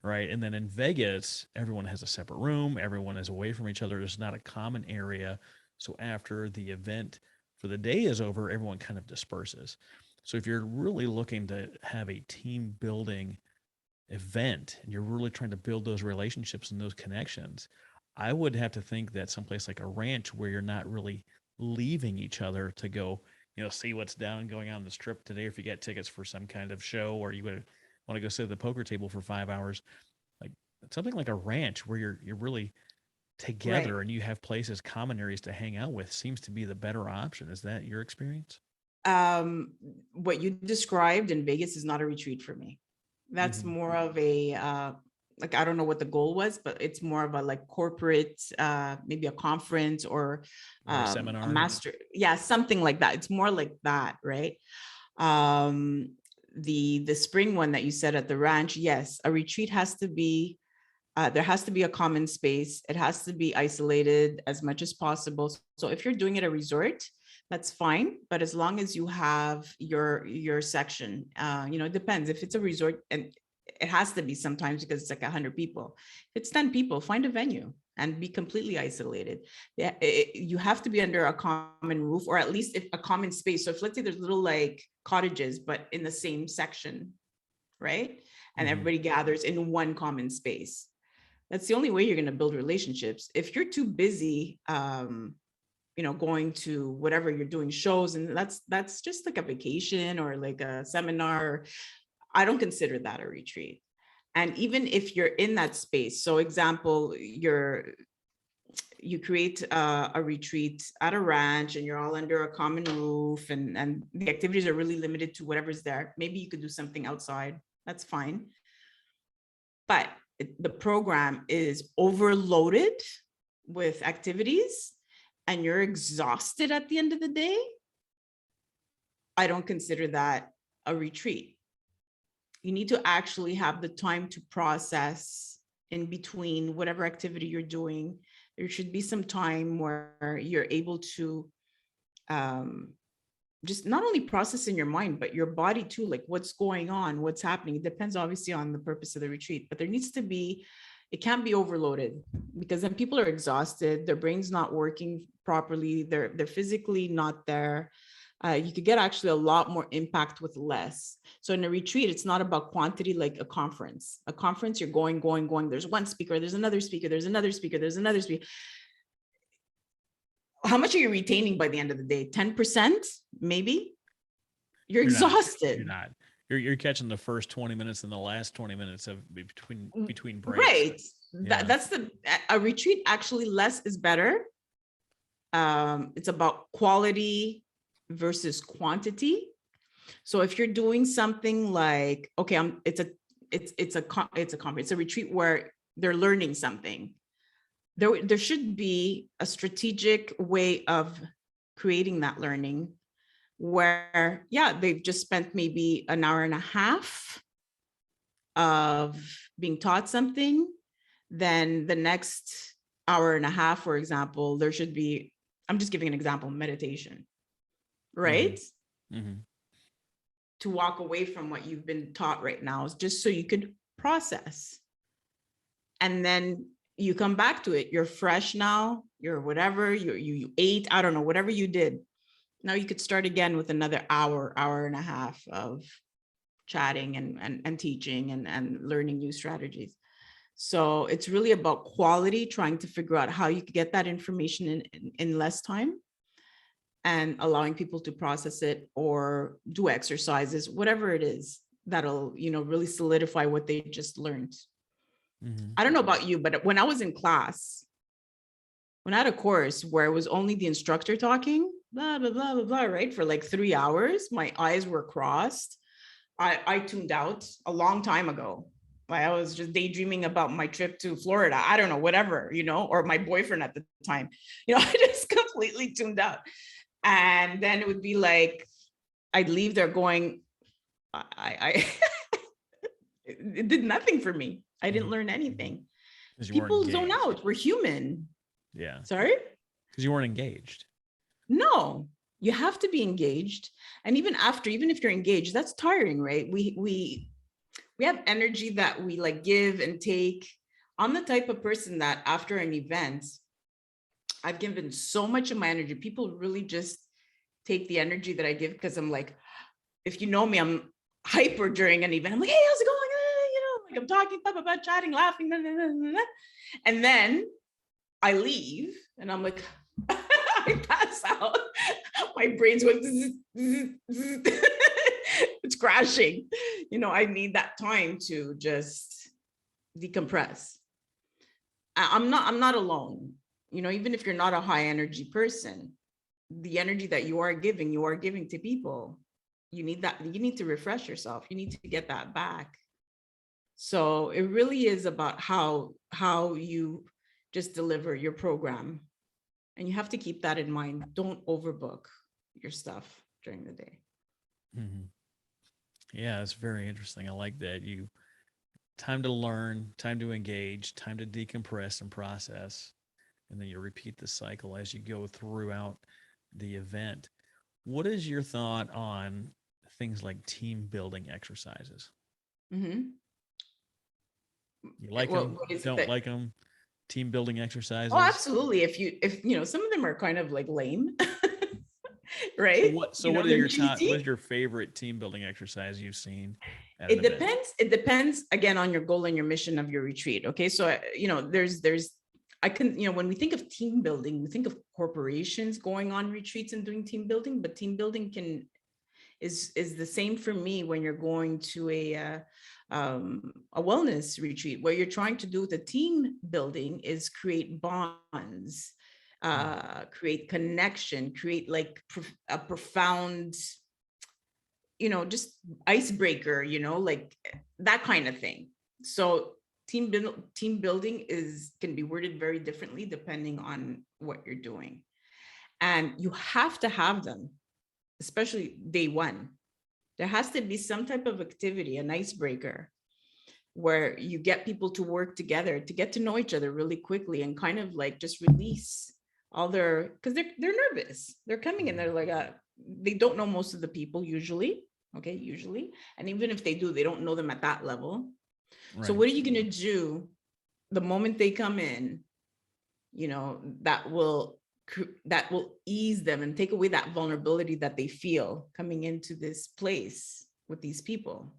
[SPEAKER 1] right? And then in Vegas, everyone has a separate room, everyone is away from each other. There's not a common area. So after the event for the day is over, everyone kind of disperses. So if you're really looking to have a team building event and you're really trying to build those relationships and those connections, I would have to think that someplace like a ranch where you're not really leaving each other to go, see what's down and going on the strip today. If you get tickets for some kind of show or you want to go sit at the poker table for 5 hours, like something like a ranch where you're really together
[SPEAKER 2] right.
[SPEAKER 1] and you have places, common areas to hang out with, seems to be the better option. Is that your experience?
[SPEAKER 2] What you described in Vegas is not a retreat for me. That's more of a I don't know what the goal was, but it's more of a like corporate, maybe a conference or
[SPEAKER 1] Or a
[SPEAKER 2] a
[SPEAKER 1] seminar?
[SPEAKER 2] master, yeah, something like that. It's more like that, right? The spring one that you said at the ranch, yes, a retreat has to be there has to be a common space. It has to be isolated as much as possible. So if you're doing it at a resort, that's fine. But as long as you have your section, it depends. If it's a resort, and it has to be sometimes because it's like 100 people. If it's 10 people, find a venue. and be completely isolated. Yeah, you have to be under a common roof, or at least if a common space. So if, let's say, there's little like cottages, but in the same section, right? And
[SPEAKER 1] Mm-hmm.
[SPEAKER 2] everybody gathers in one common space. That's the only way you're going to build relationships. If you're too busy, going to whatever you're doing, shows, and that's just like a vacation or like a seminar, I don't consider that a retreat. And even if you're in that space, so example, you create a retreat at a ranch and you're all under a common roof, and the activities are really limited to whatever's there. Maybe you could do something outside, that's fine. But the program is overloaded with activities and you're exhausted at the end of the day, I don't consider that a retreat. You need to actually have the time to process in between whatever activity you're doing. There should be some time where you're able to just not only process in your mind, but your body too, like what's going on, what's happening. It depends obviously on the purpose of the retreat, but there needs to be, it can't be overloaded, because then people are exhausted, their brain's not working properly, they're physically not there. You could get actually a lot more impact with less. So in a retreat, it's not about quantity like a conference. A conference, you're going. There's one speaker, there's another speaker, there's another speaker, there's another speaker. How much are you retaining by the end of the day? 10%, maybe? You're
[SPEAKER 1] You're not. You're
[SPEAKER 2] exhausted.
[SPEAKER 1] not. You're catching the first 20 minutes and the last 20 minutes of between breaks.
[SPEAKER 2] Right.
[SPEAKER 1] Yeah.
[SPEAKER 2] That's a retreat. Actually, less is better. It's about quality versus quantity. So if you're doing something like, okay, it's a conference, it's a retreat where they're learning something. There should be a strategic way of creating that learning where, yeah, they've just spent maybe an hour and a half of being taught something. Then the next hour and a half, for example, there should be, I'm just giving an example, meditation, right?
[SPEAKER 1] Mm-hmm. Mm-hmm.
[SPEAKER 2] To walk away from what you've been taught right now, is just so you could process. And then you come back to it. You're fresh now, you're whatever, you ate, I don't know, whatever you did. Now you could start again with another hour and a half of chatting and teaching and learning new strategies. So it's really about quality, trying to figure out how you could get that information in less time, and allowing people to process it or do exercises, whatever it is that'll, really solidify what they just learned.
[SPEAKER 1] Mm-hmm.
[SPEAKER 2] I don't know about you, but when I was in class, when I had a course where it was only the instructor talking, blah, blah, blah, blah, blah, right? For like 3 hours, my eyes were crossed. I tuned out a long time ago. Like I was just daydreaming about my trip to Florida. I don't know, whatever, or my boyfriend at the time. I just completely tuned out. And then it would be like, I'd leave there going, I it did nothing for me. I didn't learn anything.
[SPEAKER 1] Because you weren't
[SPEAKER 2] People zone
[SPEAKER 1] engaged.
[SPEAKER 2] out. We're human.
[SPEAKER 1] Yeah.
[SPEAKER 2] Sorry?
[SPEAKER 1] Because you weren't engaged.
[SPEAKER 2] No, you have to be engaged. And even if you're engaged, that's tiring, right? We have energy that we like give and take. I'm the type of person that after an event, I've given so much of my energy. People really just take the energy that I give, because I'm like, if you know me, I'm hyper during an event. I'm like, hey, how's it going? Like I'm talking, blah, blah, blah, chatting, laughing, blah, blah, blah, blah. And then I leave and I'm like, I pass out. My brain's going, it's crashing. I need that time to just decompress. I'm not alone. Even if you're not a high energy person, the energy that you are giving to people. You need to refresh yourself. You need to get that back. So it really is about how you just deliver your program. And you have to keep that in mind. Don't overbook your stuff during the day.
[SPEAKER 1] Mm-hmm. Yeah, it's very interesting. I like that. Time to learn, time to engage, time to decompress and process. And then you repeat the cycle as you go throughout the event. What is your thought on things like team building exercises?
[SPEAKER 2] Mm-hmm.
[SPEAKER 1] You like
[SPEAKER 2] Well,
[SPEAKER 1] them?
[SPEAKER 2] what is it
[SPEAKER 1] Don't
[SPEAKER 2] that
[SPEAKER 1] like them? team building
[SPEAKER 2] Oh,
[SPEAKER 1] exercises?
[SPEAKER 2] absolutely. If some of them are kind of like lame,
[SPEAKER 1] So
[SPEAKER 2] right?
[SPEAKER 1] what so what are
[SPEAKER 2] They're
[SPEAKER 1] your top what
[SPEAKER 2] cheesy.
[SPEAKER 1] is your favorite team building exercise you've seen at an
[SPEAKER 2] It
[SPEAKER 1] event?
[SPEAKER 2] depends. It depends again on your goal and your mission of your retreat. Okay. So, I can, when we think of team building, we think of corporations going on retreats and doing team building, but team building is the same for me when you're going to a wellness retreat. What you're trying to do with the team building is create bonds,
[SPEAKER 1] Mhm.
[SPEAKER 2] create connection, create like a profound, just icebreaker, like that kind of thing. So team building can be worded very differently depending on what you're doing, and you have to have them, especially day one. There has to be some type of activity, an icebreaker, where you get people to work together to get to know each other really quickly and kind of like just release all their, because they're nervous. They're coming in, they're like they don't know most of the people usually. Okay, usually. And even if they do, they don't know them at that level. So
[SPEAKER 1] Right.
[SPEAKER 2] what are you going to do the moment they come in, that will ease them and take away that vulnerability that they feel coming into this place with these people.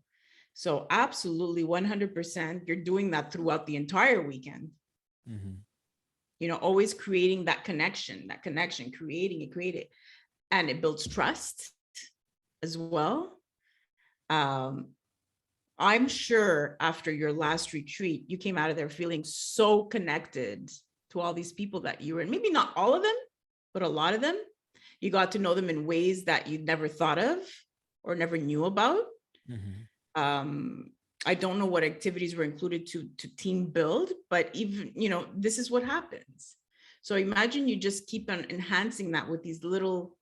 [SPEAKER 2] So absolutely 100%, you're doing that throughout the entire weekend.
[SPEAKER 1] Mhm.
[SPEAKER 2] Always creating that connection, create it, and it builds trust as well. Um, I'm sure after your last retreat, you came out of there feeling so connected to all these people that you were in. Maybe not all of them, but a lot of them. You got to know them in ways that you'd never thought of or never knew about.
[SPEAKER 1] Mhm.
[SPEAKER 2] Um, I don't know what activities were included to team build, but even, this is what happens. So imagine you just keep on enhancing that with these little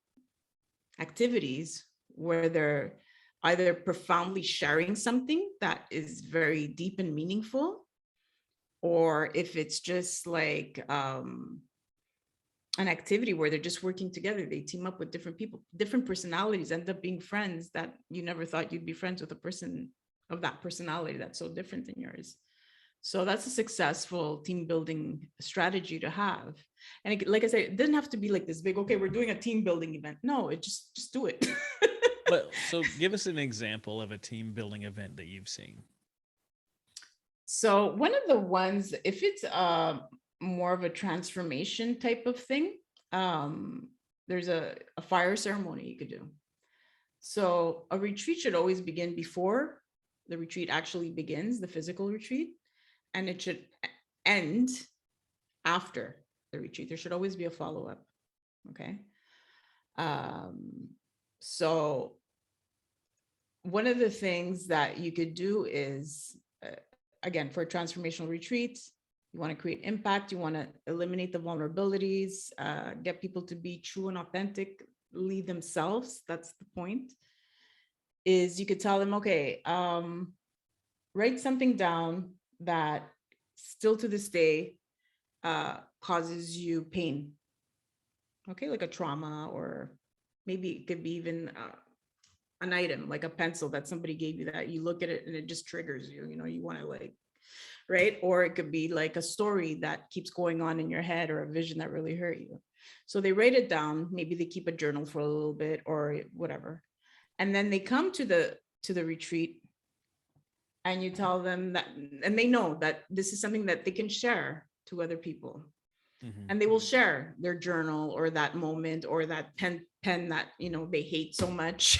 [SPEAKER 2] activities where they're either profoundly sharing something that is very deep and meaningful, or if it's just like an activity where they're just working together, they team up with different people, different personalities, end up being friends that you never thought you'd be friends with a person of that personality that's so different than yours. So that's a successful team building strategy to have. And like I said, it doesn't have to be like this big, okay, we're doing a team building event. No, it just do it.
[SPEAKER 1] But so give us an example of a team building event that you've seen.
[SPEAKER 2] So one of the ones, if it's more of a transformation type of thing, um, there's a fire ceremony you could do. So a retreat should always begin before the retreat actually begins, the physical retreat, and it should end after the retreat. There should always be a follow-up. Okay. Um, so one of the things that you could do is, again, for a transformational retreat, you want to create impact, you want to eliminate the vulnerabilities, get people to be true and authentically themselves. That's the point. Is you could tell them, okay, write something down that still to this day causes you pain. Okay, like a trauma, or maybe it could be even an item like a pencil that somebody gave you that you look at it and it just triggers you. You want to like, right? Or it could be like a story that keeps going on in your head, or a vision that really hurt you. So they write it down. Maybe they keep a journal for a little bit or whatever, and then they come to the retreat, and you tell them that, and they know that this is something that they can share to other people,
[SPEAKER 1] Mhm.
[SPEAKER 2] and they will share their journal or that moment or that pen that they hate so much.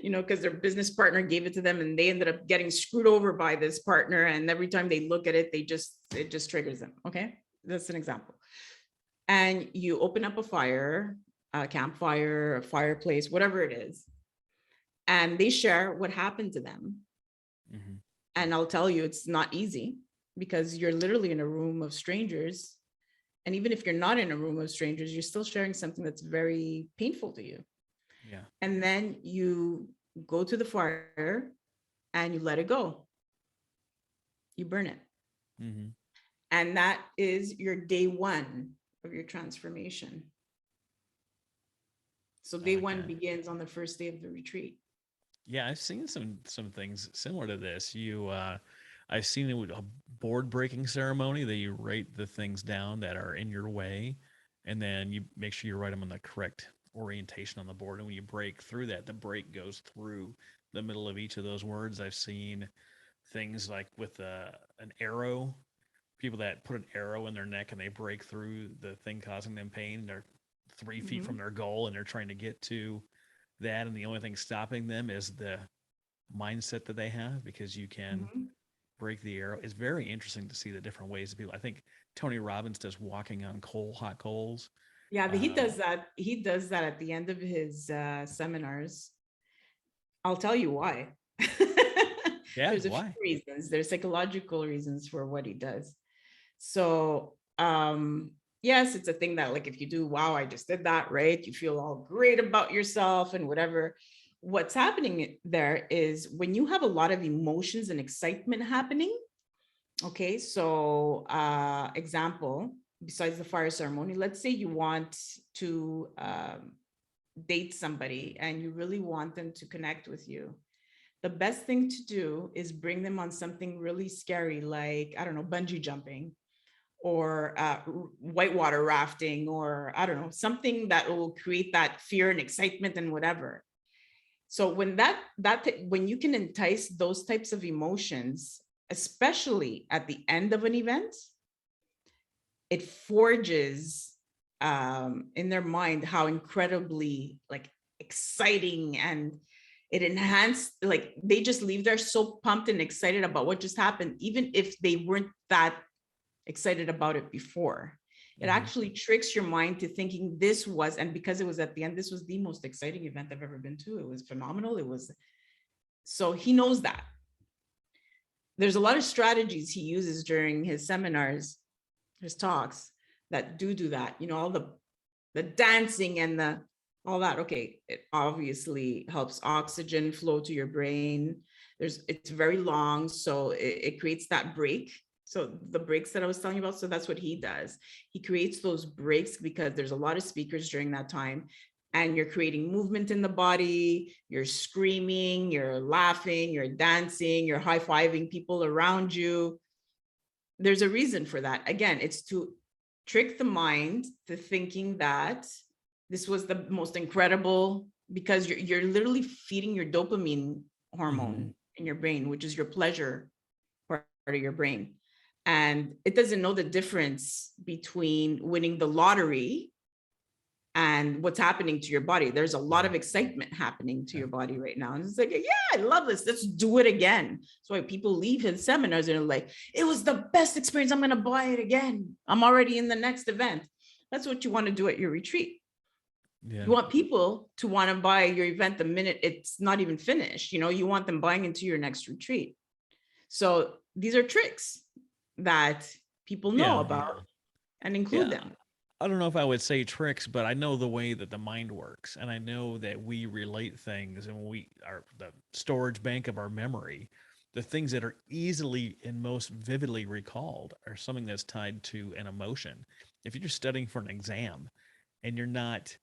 [SPEAKER 2] Because their business partner gave it to them and they ended up getting screwed over by this partner, and every time they look at it, it just triggers them. Okay, that's an example. And you open up a campfire, a fireplace, whatever it is, and they share what happened to them.
[SPEAKER 1] Mhm.
[SPEAKER 2] And I'll tell you, it's not easy, because you're literally in a room of strangers. And even if you're not in a room of strangers, you're still sharing something that's very painful to you.
[SPEAKER 1] Yeah.
[SPEAKER 2] And then you go to the fire and you let it go. You burn it.
[SPEAKER 1] Mhm.
[SPEAKER 2] And that is your day one of your transformation. So
[SPEAKER 1] I
[SPEAKER 2] day
[SPEAKER 1] like
[SPEAKER 2] one
[SPEAKER 1] that.
[SPEAKER 2] begins on the first day of the retreat.
[SPEAKER 1] Yeah, I've seen some things similar to this. I've seen it with a board breaking ceremony that you write the things down that are in your way, and then you make sure you write them on the correct orientation on the board. And when you break through that, the break goes through the middle of each of those words. I've seen things like with an arrow, people that put an arrow in their neck and they break through the thing causing them pain. They're 3 feet from
[SPEAKER 2] Mhm,
[SPEAKER 1] their goal and they're trying to get to that. And the only thing stopping them is the mindset that they have, because you can
[SPEAKER 2] mhm.
[SPEAKER 1] break the arrow. It's very interesting to see the different ways that people. I think Tony Robbins does walking on hot coals.
[SPEAKER 2] Yeah, he
[SPEAKER 1] Um,
[SPEAKER 2] does that. He does that at the end of his seminars. I'll tell you why.
[SPEAKER 1] yeah,
[SPEAKER 2] There's a few
[SPEAKER 1] why?
[SPEAKER 2] reasons. There's psychological reasons for what he does. So, yes, it's a thing that, like, if you do, wow, I just did that, right? You feel all great about yourself and whatever. What's happening there is when you have a lot of emotions and excitement happening. Okay, so example, besides the fire ceremony, let's say you want to date somebody and you really want them to connect with you. The best thing to do is bring them on something really scary, like, I don't know, bungee jumping or whitewater rafting, or I don't know, something that will create that fear and excitement and whatever. So when you can entice those types of emotions, especially at the end of an event, it forges in their mind how incredibly like exciting, and it enhanced, like they just leave there so pumped and excited about what just happened, even if they weren't that excited about it before. It
[SPEAKER 1] Mm-hmm.
[SPEAKER 2] actually tricks your mind to thinking this was, and because it was at the end, this was the most exciting event I've ever been to. It was phenomenal. It was, so he knows that. There's a lot of strategies he uses during his seminars, his talks, that do that. You know, all the dancing and the all that. Okay, it obviously helps oxygen flow to your brain. It's very long, so it creates that break. So the breaks that I was telling you about, so that's what he does. He creates those breaks because there's a lot of speakers during that time, and you're creating movement in the body, you're screaming, you're laughing, you're dancing, you're high-fiving people around you. There's a reason for that. Again, it's to trick the mind to thinking that this was the most incredible, because you're literally feeding your dopamine
[SPEAKER 1] Mm-hmm.
[SPEAKER 2] hormone in your brain, which is your pleasure part of your brain. And it doesn't know the difference between winning the lottery and what's happening to your body. There's a lot
[SPEAKER 1] Yeah.
[SPEAKER 2] of excitement happening to
[SPEAKER 1] Yeah.
[SPEAKER 2] your body right now. And it's like, yeah, I love this. Let's do it again. So why people leave his seminars and they're like, it was the best experience. I'm going to buy it again. I'm already in the next event. That's what you want to do at your retreat.
[SPEAKER 1] Yeah.
[SPEAKER 2] You want people to want to buy your event the minute it's not even finished. You know, you want them buying into your next retreat. So these are tricks that people know
[SPEAKER 1] Yeah.
[SPEAKER 2] about and include
[SPEAKER 1] Yeah.
[SPEAKER 2] them.
[SPEAKER 1] I don't know if I would say tricks, but I know the way that the mind works, and I know that we relate things, and we are the storage bank of our memory. The things that are easily and most vividly recalled are something that's tied to an emotion. If you're just studying for an exam and you're not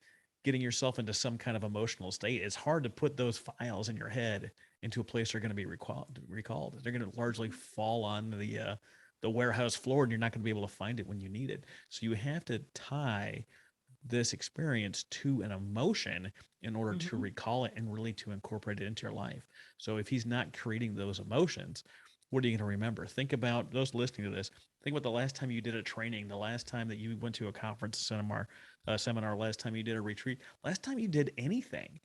[SPEAKER 1] getting yourself into some kind of emotional state, it's hard to put those files in your head into a place they're going to be recalled. They're going to largely fall on the warehouse floor, and you're not going to be able to find it when you need it. So you have to tie this experience to an emotion in order to
[SPEAKER 2] Mhm.
[SPEAKER 1] recall it and really to incorporate it into your life. So if he's not creating those emotions, what are you going to remember? Think about those listening to this. Think about the last time you did a training, the last time that you went to a conference, seminar, last time you did a retreat, last time you did anything.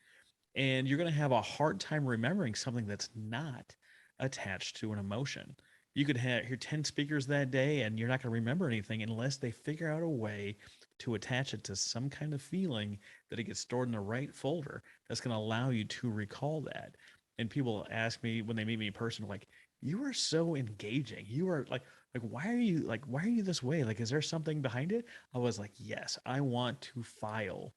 [SPEAKER 1] And you're going to have a hard time remembering something that's not attached to an emotion. You could hear 10 speakers that day and you're not going to remember anything unless they figure out a way to attach it to some kind of feeling that it gets stored in the right folder that's going to allow you to recall that. And people ask me when they meet me in person, like, you are so engaging. You are like why are you this way? Like, is there something behind it? I was like, yes, I want to file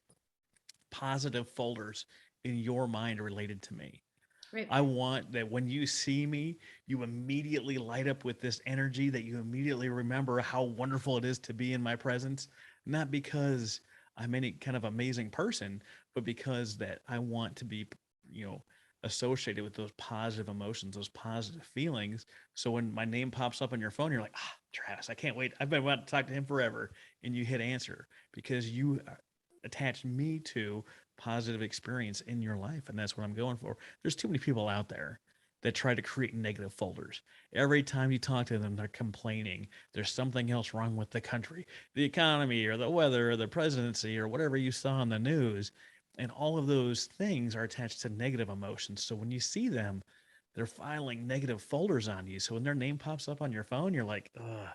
[SPEAKER 1] positive folders in your mind related to me.
[SPEAKER 2] Right.
[SPEAKER 1] I want that when you see me, you immediately light up with this energy, that you immediately remember how wonderful it is to be in my presence, not because I'm any kind of amazing person, but because that I want to be, you know, associated with those positive emotions, those positive feelings. So when my name pops up on your phone, you're like, ah, Travis, I can't wait. I've been wanting to talk to him forever. And you hit answer because you attached me to positive experience in your life. And that's what I'm going for. There's too many people out there that try to create negative folders. Every time you talk to them, they're complaining. There's something else wrong with the country, the economy, or the weather, or the presidency, or whatever you saw in the news. And all of those things are attached to negative emotions. So when you see them, they're filing negative folders on you. So when their name pops up on your phone, you're like, ugh,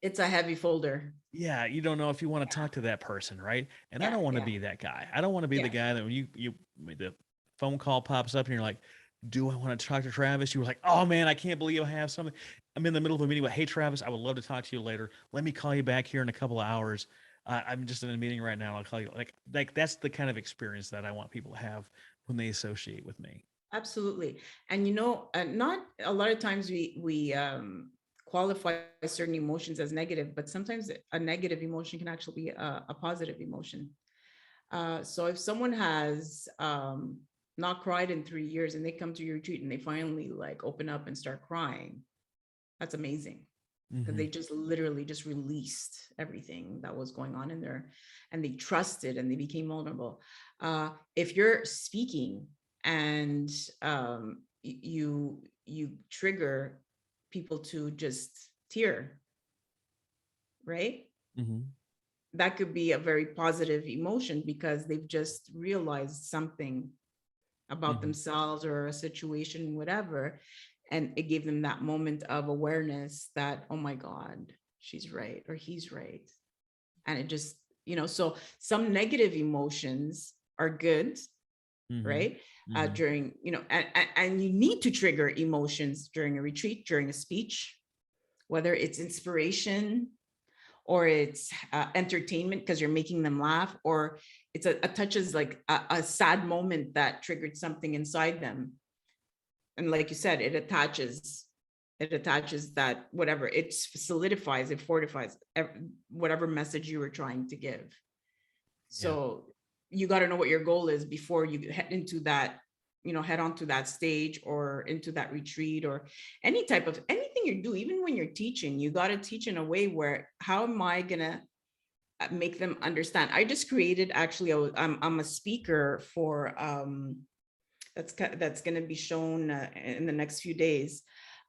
[SPEAKER 2] It's a heavy folder.
[SPEAKER 1] yeah, you don't know if you want to talk to that person, right? And I
[SPEAKER 2] Yeah,
[SPEAKER 1] don't want to
[SPEAKER 2] yeah,
[SPEAKER 1] be that guy. I don't want to be the
[SPEAKER 2] yeah.
[SPEAKER 1] guy that when you the phone call pops up and you're like, "Do I want to talk to Travis?" You were like, "Oh man, I can't believe I have something. I'm in the middle of a meeting, but hey, Travis, I would love to talk to you later. Let me call you back here in a couple of hours. I'm just in a meeting right now. I'll call you." Like that's the kind of experience that I want people to have when they associate with me.
[SPEAKER 2] Absolutely. And not a lot of times we qualify certain emotions as negative, but sometimes a negative emotion can actually be a positive emotion. So if someone has not cried in 3 years and they come to your retreat and they finally like open up and start crying, that's amazing, because
[SPEAKER 1] Mm-hmm.
[SPEAKER 2] they just literally just released everything that was going on in there, and they trusted and they became vulnerable. If you're speaking and you trigger people to just tear, right?
[SPEAKER 1] Mm-hmm.
[SPEAKER 2] That could be a very positive emotion because they've just realized something about
[SPEAKER 1] Mm-hmm.
[SPEAKER 2] themselves or a situation, whatever. And it gave them that moment of awareness that, oh my God, she's right or he's right. And it just, so some negative emotions are good,
[SPEAKER 1] Mm-hmm.
[SPEAKER 2] right?
[SPEAKER 1] Mm-hmm.
[SPEAKER 2] During, and you need to trigger emotions during a retreat, during a speech, whether it's inspiration or it's entertainment because you're making them laugh, or it's a touches like a sad moment that triggered something inside them. And like you said, it attaches that, whatever, it solidifies, it fortifies whatever message you were trying to give.
[SPEAKER 1] Yeah.
[SPEAKER 2] So you got to know what your goal is before you head into that, head onto that stage or into that retreat or any type of anything you do. Even when you're teaching, you got to teach in a way where, how am I gonna make them understand? I just created, actually, I'm a speaker for that's going to be shown in the next few days,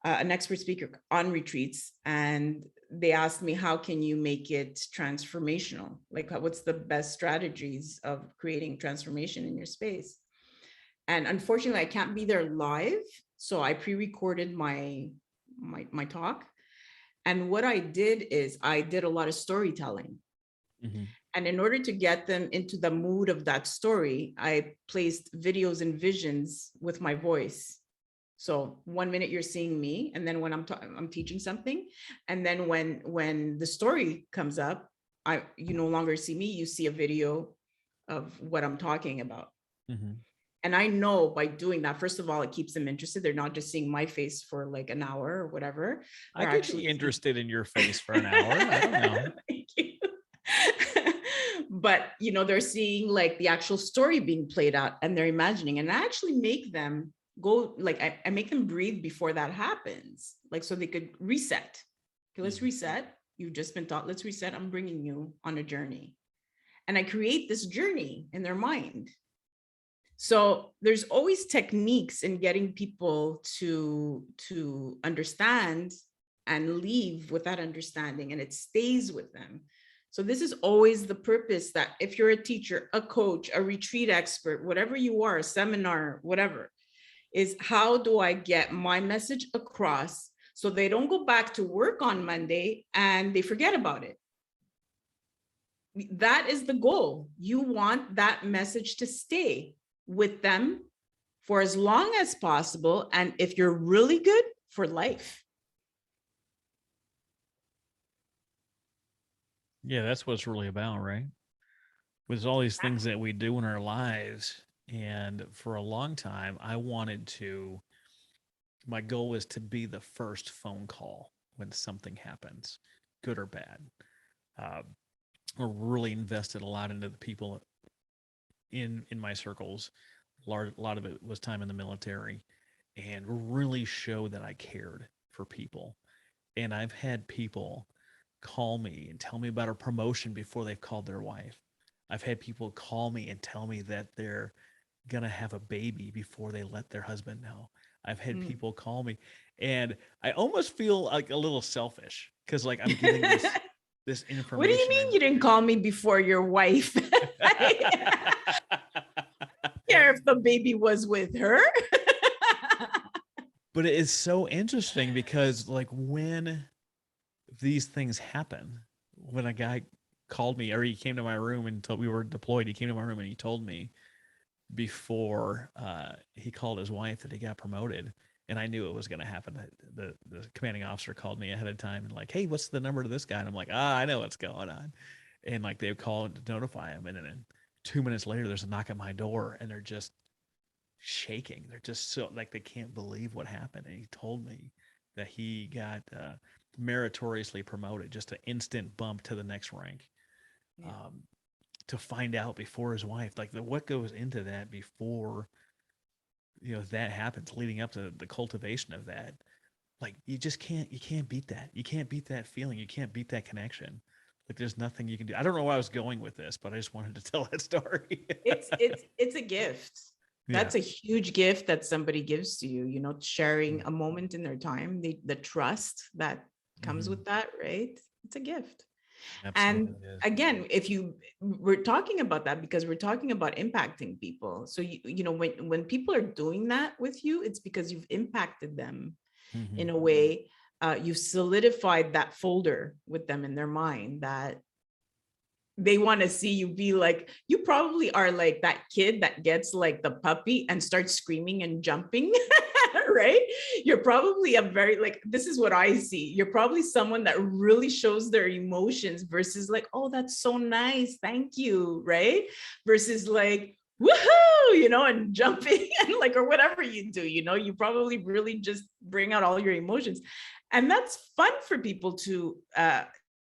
[SPEAKER 2] an expert speaker on retreats. And they asked me, how can you make it transformational? Like, what's the best strategies of creating transformation in your space? And unfortunately, I can't be there live, so I pre-recorded my talk. And what I did is I did a lot of storytelling.
[SPEAKER 1] Mm-hmm.
[SPEAKER 2] And in order to get them into the mood of that story, I placed videos and visions with my voice. So 1 minute you're seeing me, and then when I'm teaching something, and then when the story comes up, you no longer see me, you see a video of what I'm talking about.
[SPEAKER 1] Mm-hmm.
[SPEAKER 2] And I know by doing that, first of all, it keeps them interested. They're not just seeing my face for like an hour or whatever.
[SPEAKER 1] I
[SPEAKER 2] They're
[SPEAKER 1] could be
[SPEAKER 2] actually seeing.
[SPEAKER 1] interested in your face for an hour. I don't know.
[SPEAKER 2] Thank you. But they're seeing like the actual story being played out, and they're imagining, and I actually make them go, like, I make them breathe before that happens, like, so they could reset. Okay, let's
[SPEAKER 1] Mm-hmm.
[SPEAKER 2] reset. You've just been taught, let's reset. I'm bringing you on a journey, and I create this journey in their mind. So there's always techniques in getting people to understand and leave with that understanding, and it stays with them. So this is always the purpose, that if you're a teacher, a coach, a retreat expert, whatever you are, a seminar, whatever, is how do I get my message across so they don't go back to work on Monday and they forget about it. That is the goal. You want that message to stay with them for as long as possible. And if you're really good, for life.
[SPEAKER 1] Yeah, that's what it's really about, right? With all these things that we do in our lives. And for a long time, my goal was to be the first phone call when something happens, good or bad. Uh, I really invested a lot into the people in my circles A lot of it was time in the military, and really showed that I cared for people. And I've had people call me and tell me about a promotion before they've called their wife. I've had people call me and tell me that they're gonna have a baby before they let their husband know. I've had
[SPEAKER 2] Mm.
[SPEAKER 1] people call me, and I almost feel like a little selfish because like I'm giving this
[SPEAKER 2] What do you
[SPEAKER 1] information
[SPEAKER 2] mean you didn't call me before your wife? I care if the baby was with her.
[SPEAKER 1] but it is so interesting because like when these things happen, when a guy called me or he came to my room and told we were deployed, he came to my room and he told me before he called his wife that he got promoted, and I knew it was going to happen. The commanding officer called me ahead of time and like, hey, what's the number to this guy? And I'm like, I know what's going on. And like they would call to notify him, and then 2 minutes later there's a knock at my door and they're just shaking. They're just so like they can't believe what happened. And he told me that he got meritoriously promoted, just an instant bump to the next rank.
[SPEAKER 2] Yeah.
[SPEAKER 1] um, to find out before his wife, like what goes into that before that happens, leading up to the cultivation of that. Like you can't beat that. You can't beat that feeling. You can't beat that connection. Like there's nothing you can do. I don't know where I was going with this, but I just wanted to tell that story.
[SPEAKER 2] It's a gift.
[SPEAKER 1] Yeah.
[SPEAKER 2] That's a huge gift that somebody gives to you, sharing
[SPEAKER 1] Mm.
[SPEAKER 2] a moment in their time, the trust that comes
[SPEAKER 1] Mm-hmm.
[SPEAKER 2] with that, right? It's a gift. And
[SPEAKER 1] Absolutely is.
[SPEAKER 2] again, if you we're talking about that because we're talking about impacting people. So when people are doing that with you, it's because you've impacted them
[SPEAKER 1] Mm-hmm.
[SPEAKER 2] in a way. You've solidified that folder with them in their mind that they want to see you be like, you probably are like that kid that gets like the puppy and starts screaming and jumping. Right? You're probably a very like, this is what I see. You're probably someone that really shows their emotions versus like, oh, that's so nice, thank you, right? Versus like, woohoo, and jumping and like, or whatever you do, you probably really just bring out all your emotions. And that's fun for people to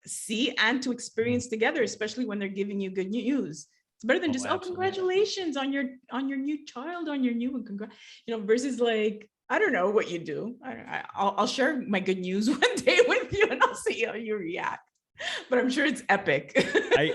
[SPEAKER 2] see and to experience together, especially when they're giving you good news. It's better than
[SPEAKER 1] Oh,
[SPEAKER 2] just, oh,
[SPEAKER 1] absolutely.
[SPEAKER 2] congratulations on your new child, on your new one, versus like, I don't know what you do. I'll share my good news one day with you and I'll see how you react, but I'm sure it's epic.
[SPEAKER 1] I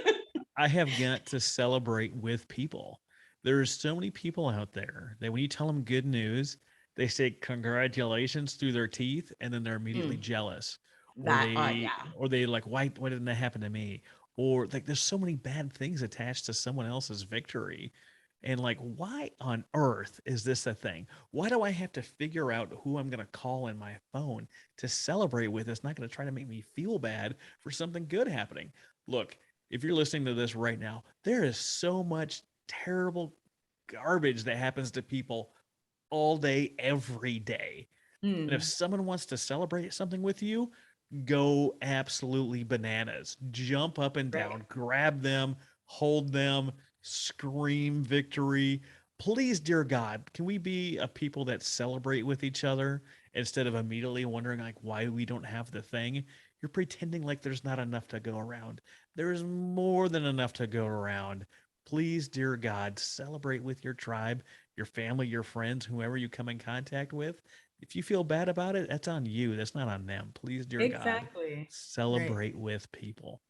[SPEAKER 1] I have got to celebrate with people. There's so many people out there that when you tell them good news, they say congratulations through their teeth, and then they're immediately
[SPEAKER 2] Mm,
[SPEAKER 1] jealous,
[SPEAKER 2] that yeah.
[SPEAKER 1] or they like, why didn't that happen to me? Or like there's so many bad things attached to someone else's victory. And like, why on earth is this a thing? Why do I have to figure out who I'm gonna call in my phone to celebrate with? It's not gonna try to make me feel bad for something good happening. Look, if you're listening to this right now, there is so much terrible garbage that happens to people all day, every day. And if
[SPEAKER 2] Mm,
[SPEAKER 1] someone wants to celebrate something with you, go absolutely bananas. Jump up and
[SPEAKER 2] right.
[SPEAKER 1] down, grab them, hold them, scream victory. Please, dear God, can we be a people that celebrate with each other instead of immediately wondering like why we don't have the thing? You're pretending like there's not enough to go around. There is more than enough to go around. Please, dear God, celebrate with your tribe, your family, your friends, whoever you come in contact with. If you feel bad about it, that's on you. That's not on them. Please, dear God,
[SPEAKER 2] Exactly. Right.
[SPEAKER 1] celebrate with people.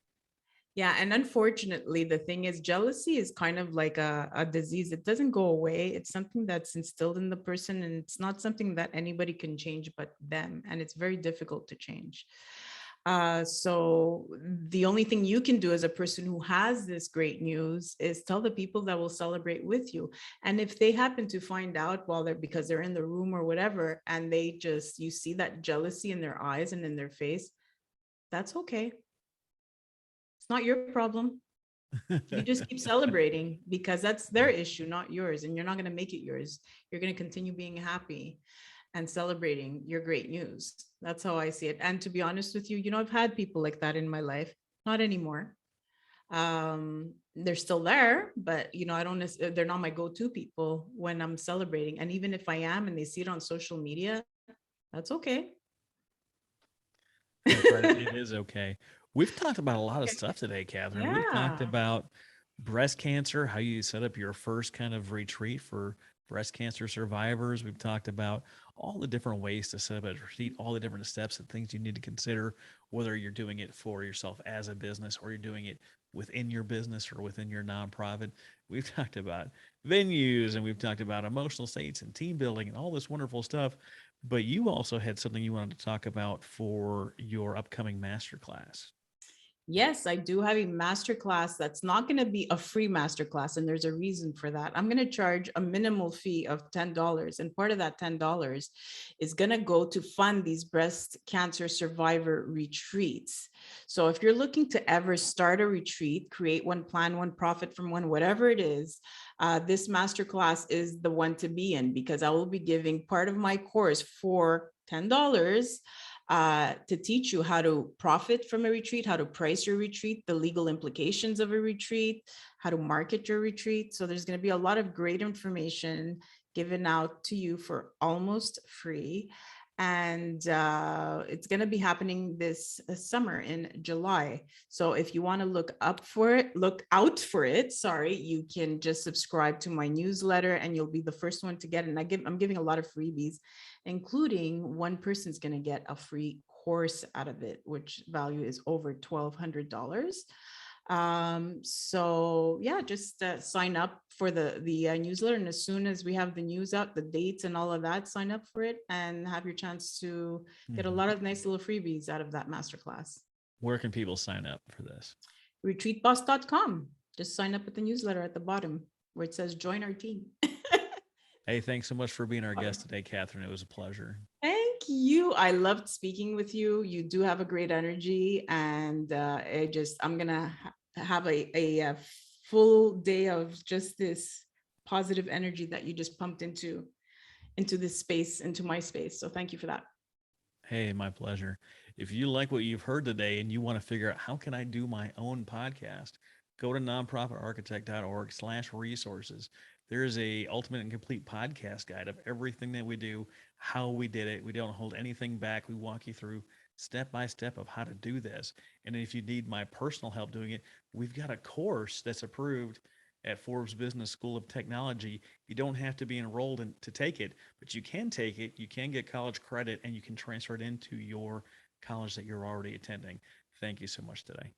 [SPEAKER 2] Yeah, and unfortunately, the thing is, jealousy is kind of like a disease. It doesn't go away. It's something that's instilled in the person, and it's not something that anybody can change but them. And it's very difficult to change. So the only thing you can do as a person who has this great news is tell the people that will celebrate with you. And if they happen to find out while they're because they're in the room or whatever, and you see that jealousy in their eyes and in their face, that's okay. It's not your problem. You just keep celebrating because that's their issue, not yours. And you're not going to make it yours. You're going to continue being happy and celebrating your great news. That's how I see it. And to be honest with you, I've had people like that in my life, not anymore. They're still there, but I don't, they're not my go-to people when I'm celebrating. And even if I am and they see it on social media, that's okay.
[SPEAKER 1] That's right. It is okay. We've talked about a lot of
[SPEAKER 2] Okay.
[SPEAKER 1] stuff today, Catherine. We've talked
[SPEAKER 2] Yeah.
[SPEAKER 1] about breast cancer, how you set up your first kind of retreat for breast cancer survivors. We've talked about all the different ways to set up a retreat, all the different steps and things you need to consider, whether you're doing it for yourself as a business or you're doing it within your business or within your nonprofit. We've talked about venues and we've talked about emotional states and team building and all this wonderful stuff. But you also had something you wanted to talk about for your upcoming masterclass.
[SPEAKER 2] Yes, I do have a masterclass that's not going to be a free masterclass, and there's a reason for that. I'm going to charge a minimal fee of $10, and part of that $10 is going to go to fund these breast cancer survivor retreats. So if you're looking to ever start a retreat, create one, plan one, profit from one, whatever it is, this masterclass is the one to be in, because I will be giving part of my course for $10 to teach you how to profit from a retreat, how to price your retreat, the legal implications of a retreat, how to market your retreat. So there's going to be a lot of great information given out to you for almost free. And it's going to be happening this summer in July. So if you want to look out for it, sorry, you can just subscribe to my newsletter and you'll be the first one to get it. And I'm giving a lot of freebies, including one person's going to get a free course out of it, which value is over $1,200. So yeah, just sign up for the newsletter, and as soon as we have the news out, the dates and all of that, sign up for it and have your chance to get a
[SPEAKER 1] Mhm.
[SPEAKER 2] lot of nice little freebies out of that masterclass.
[SPEAKER 1] Where can people sign up for this?
[SPEAKER 2] Retreatboss.com. Just sign up with the newsletter at the bottom where it says join our team.
[SPEAKER 1] Hey, thanks so much for being our guest today, Catherine. It was a pleasure.
[SPEAKER 2] Thank you. I loved speaking with you. You do have a great energy, and I'm gonna have a full day of just this positive energy that you just pumped into this space, into my space. So thank you for that.
[SPEAKER 1] Hey, my pleasure. If you like what you've heard today and you want to figure out how can I do my own podcast, go to nonprofitarchitect.org/resources. There is a ultimate and complete podcast guide of everything that we do, how we did it. We don't hold anything back. We walk you through step by step of how to do this. And if you need my personal help doing it, we've got a course that's approved at Forbes Business School of Technology. You don't have to be enrolled to take it, but you can take it. You can get college credit and you can transfer it into your college that you're already attending. Thank you so much today.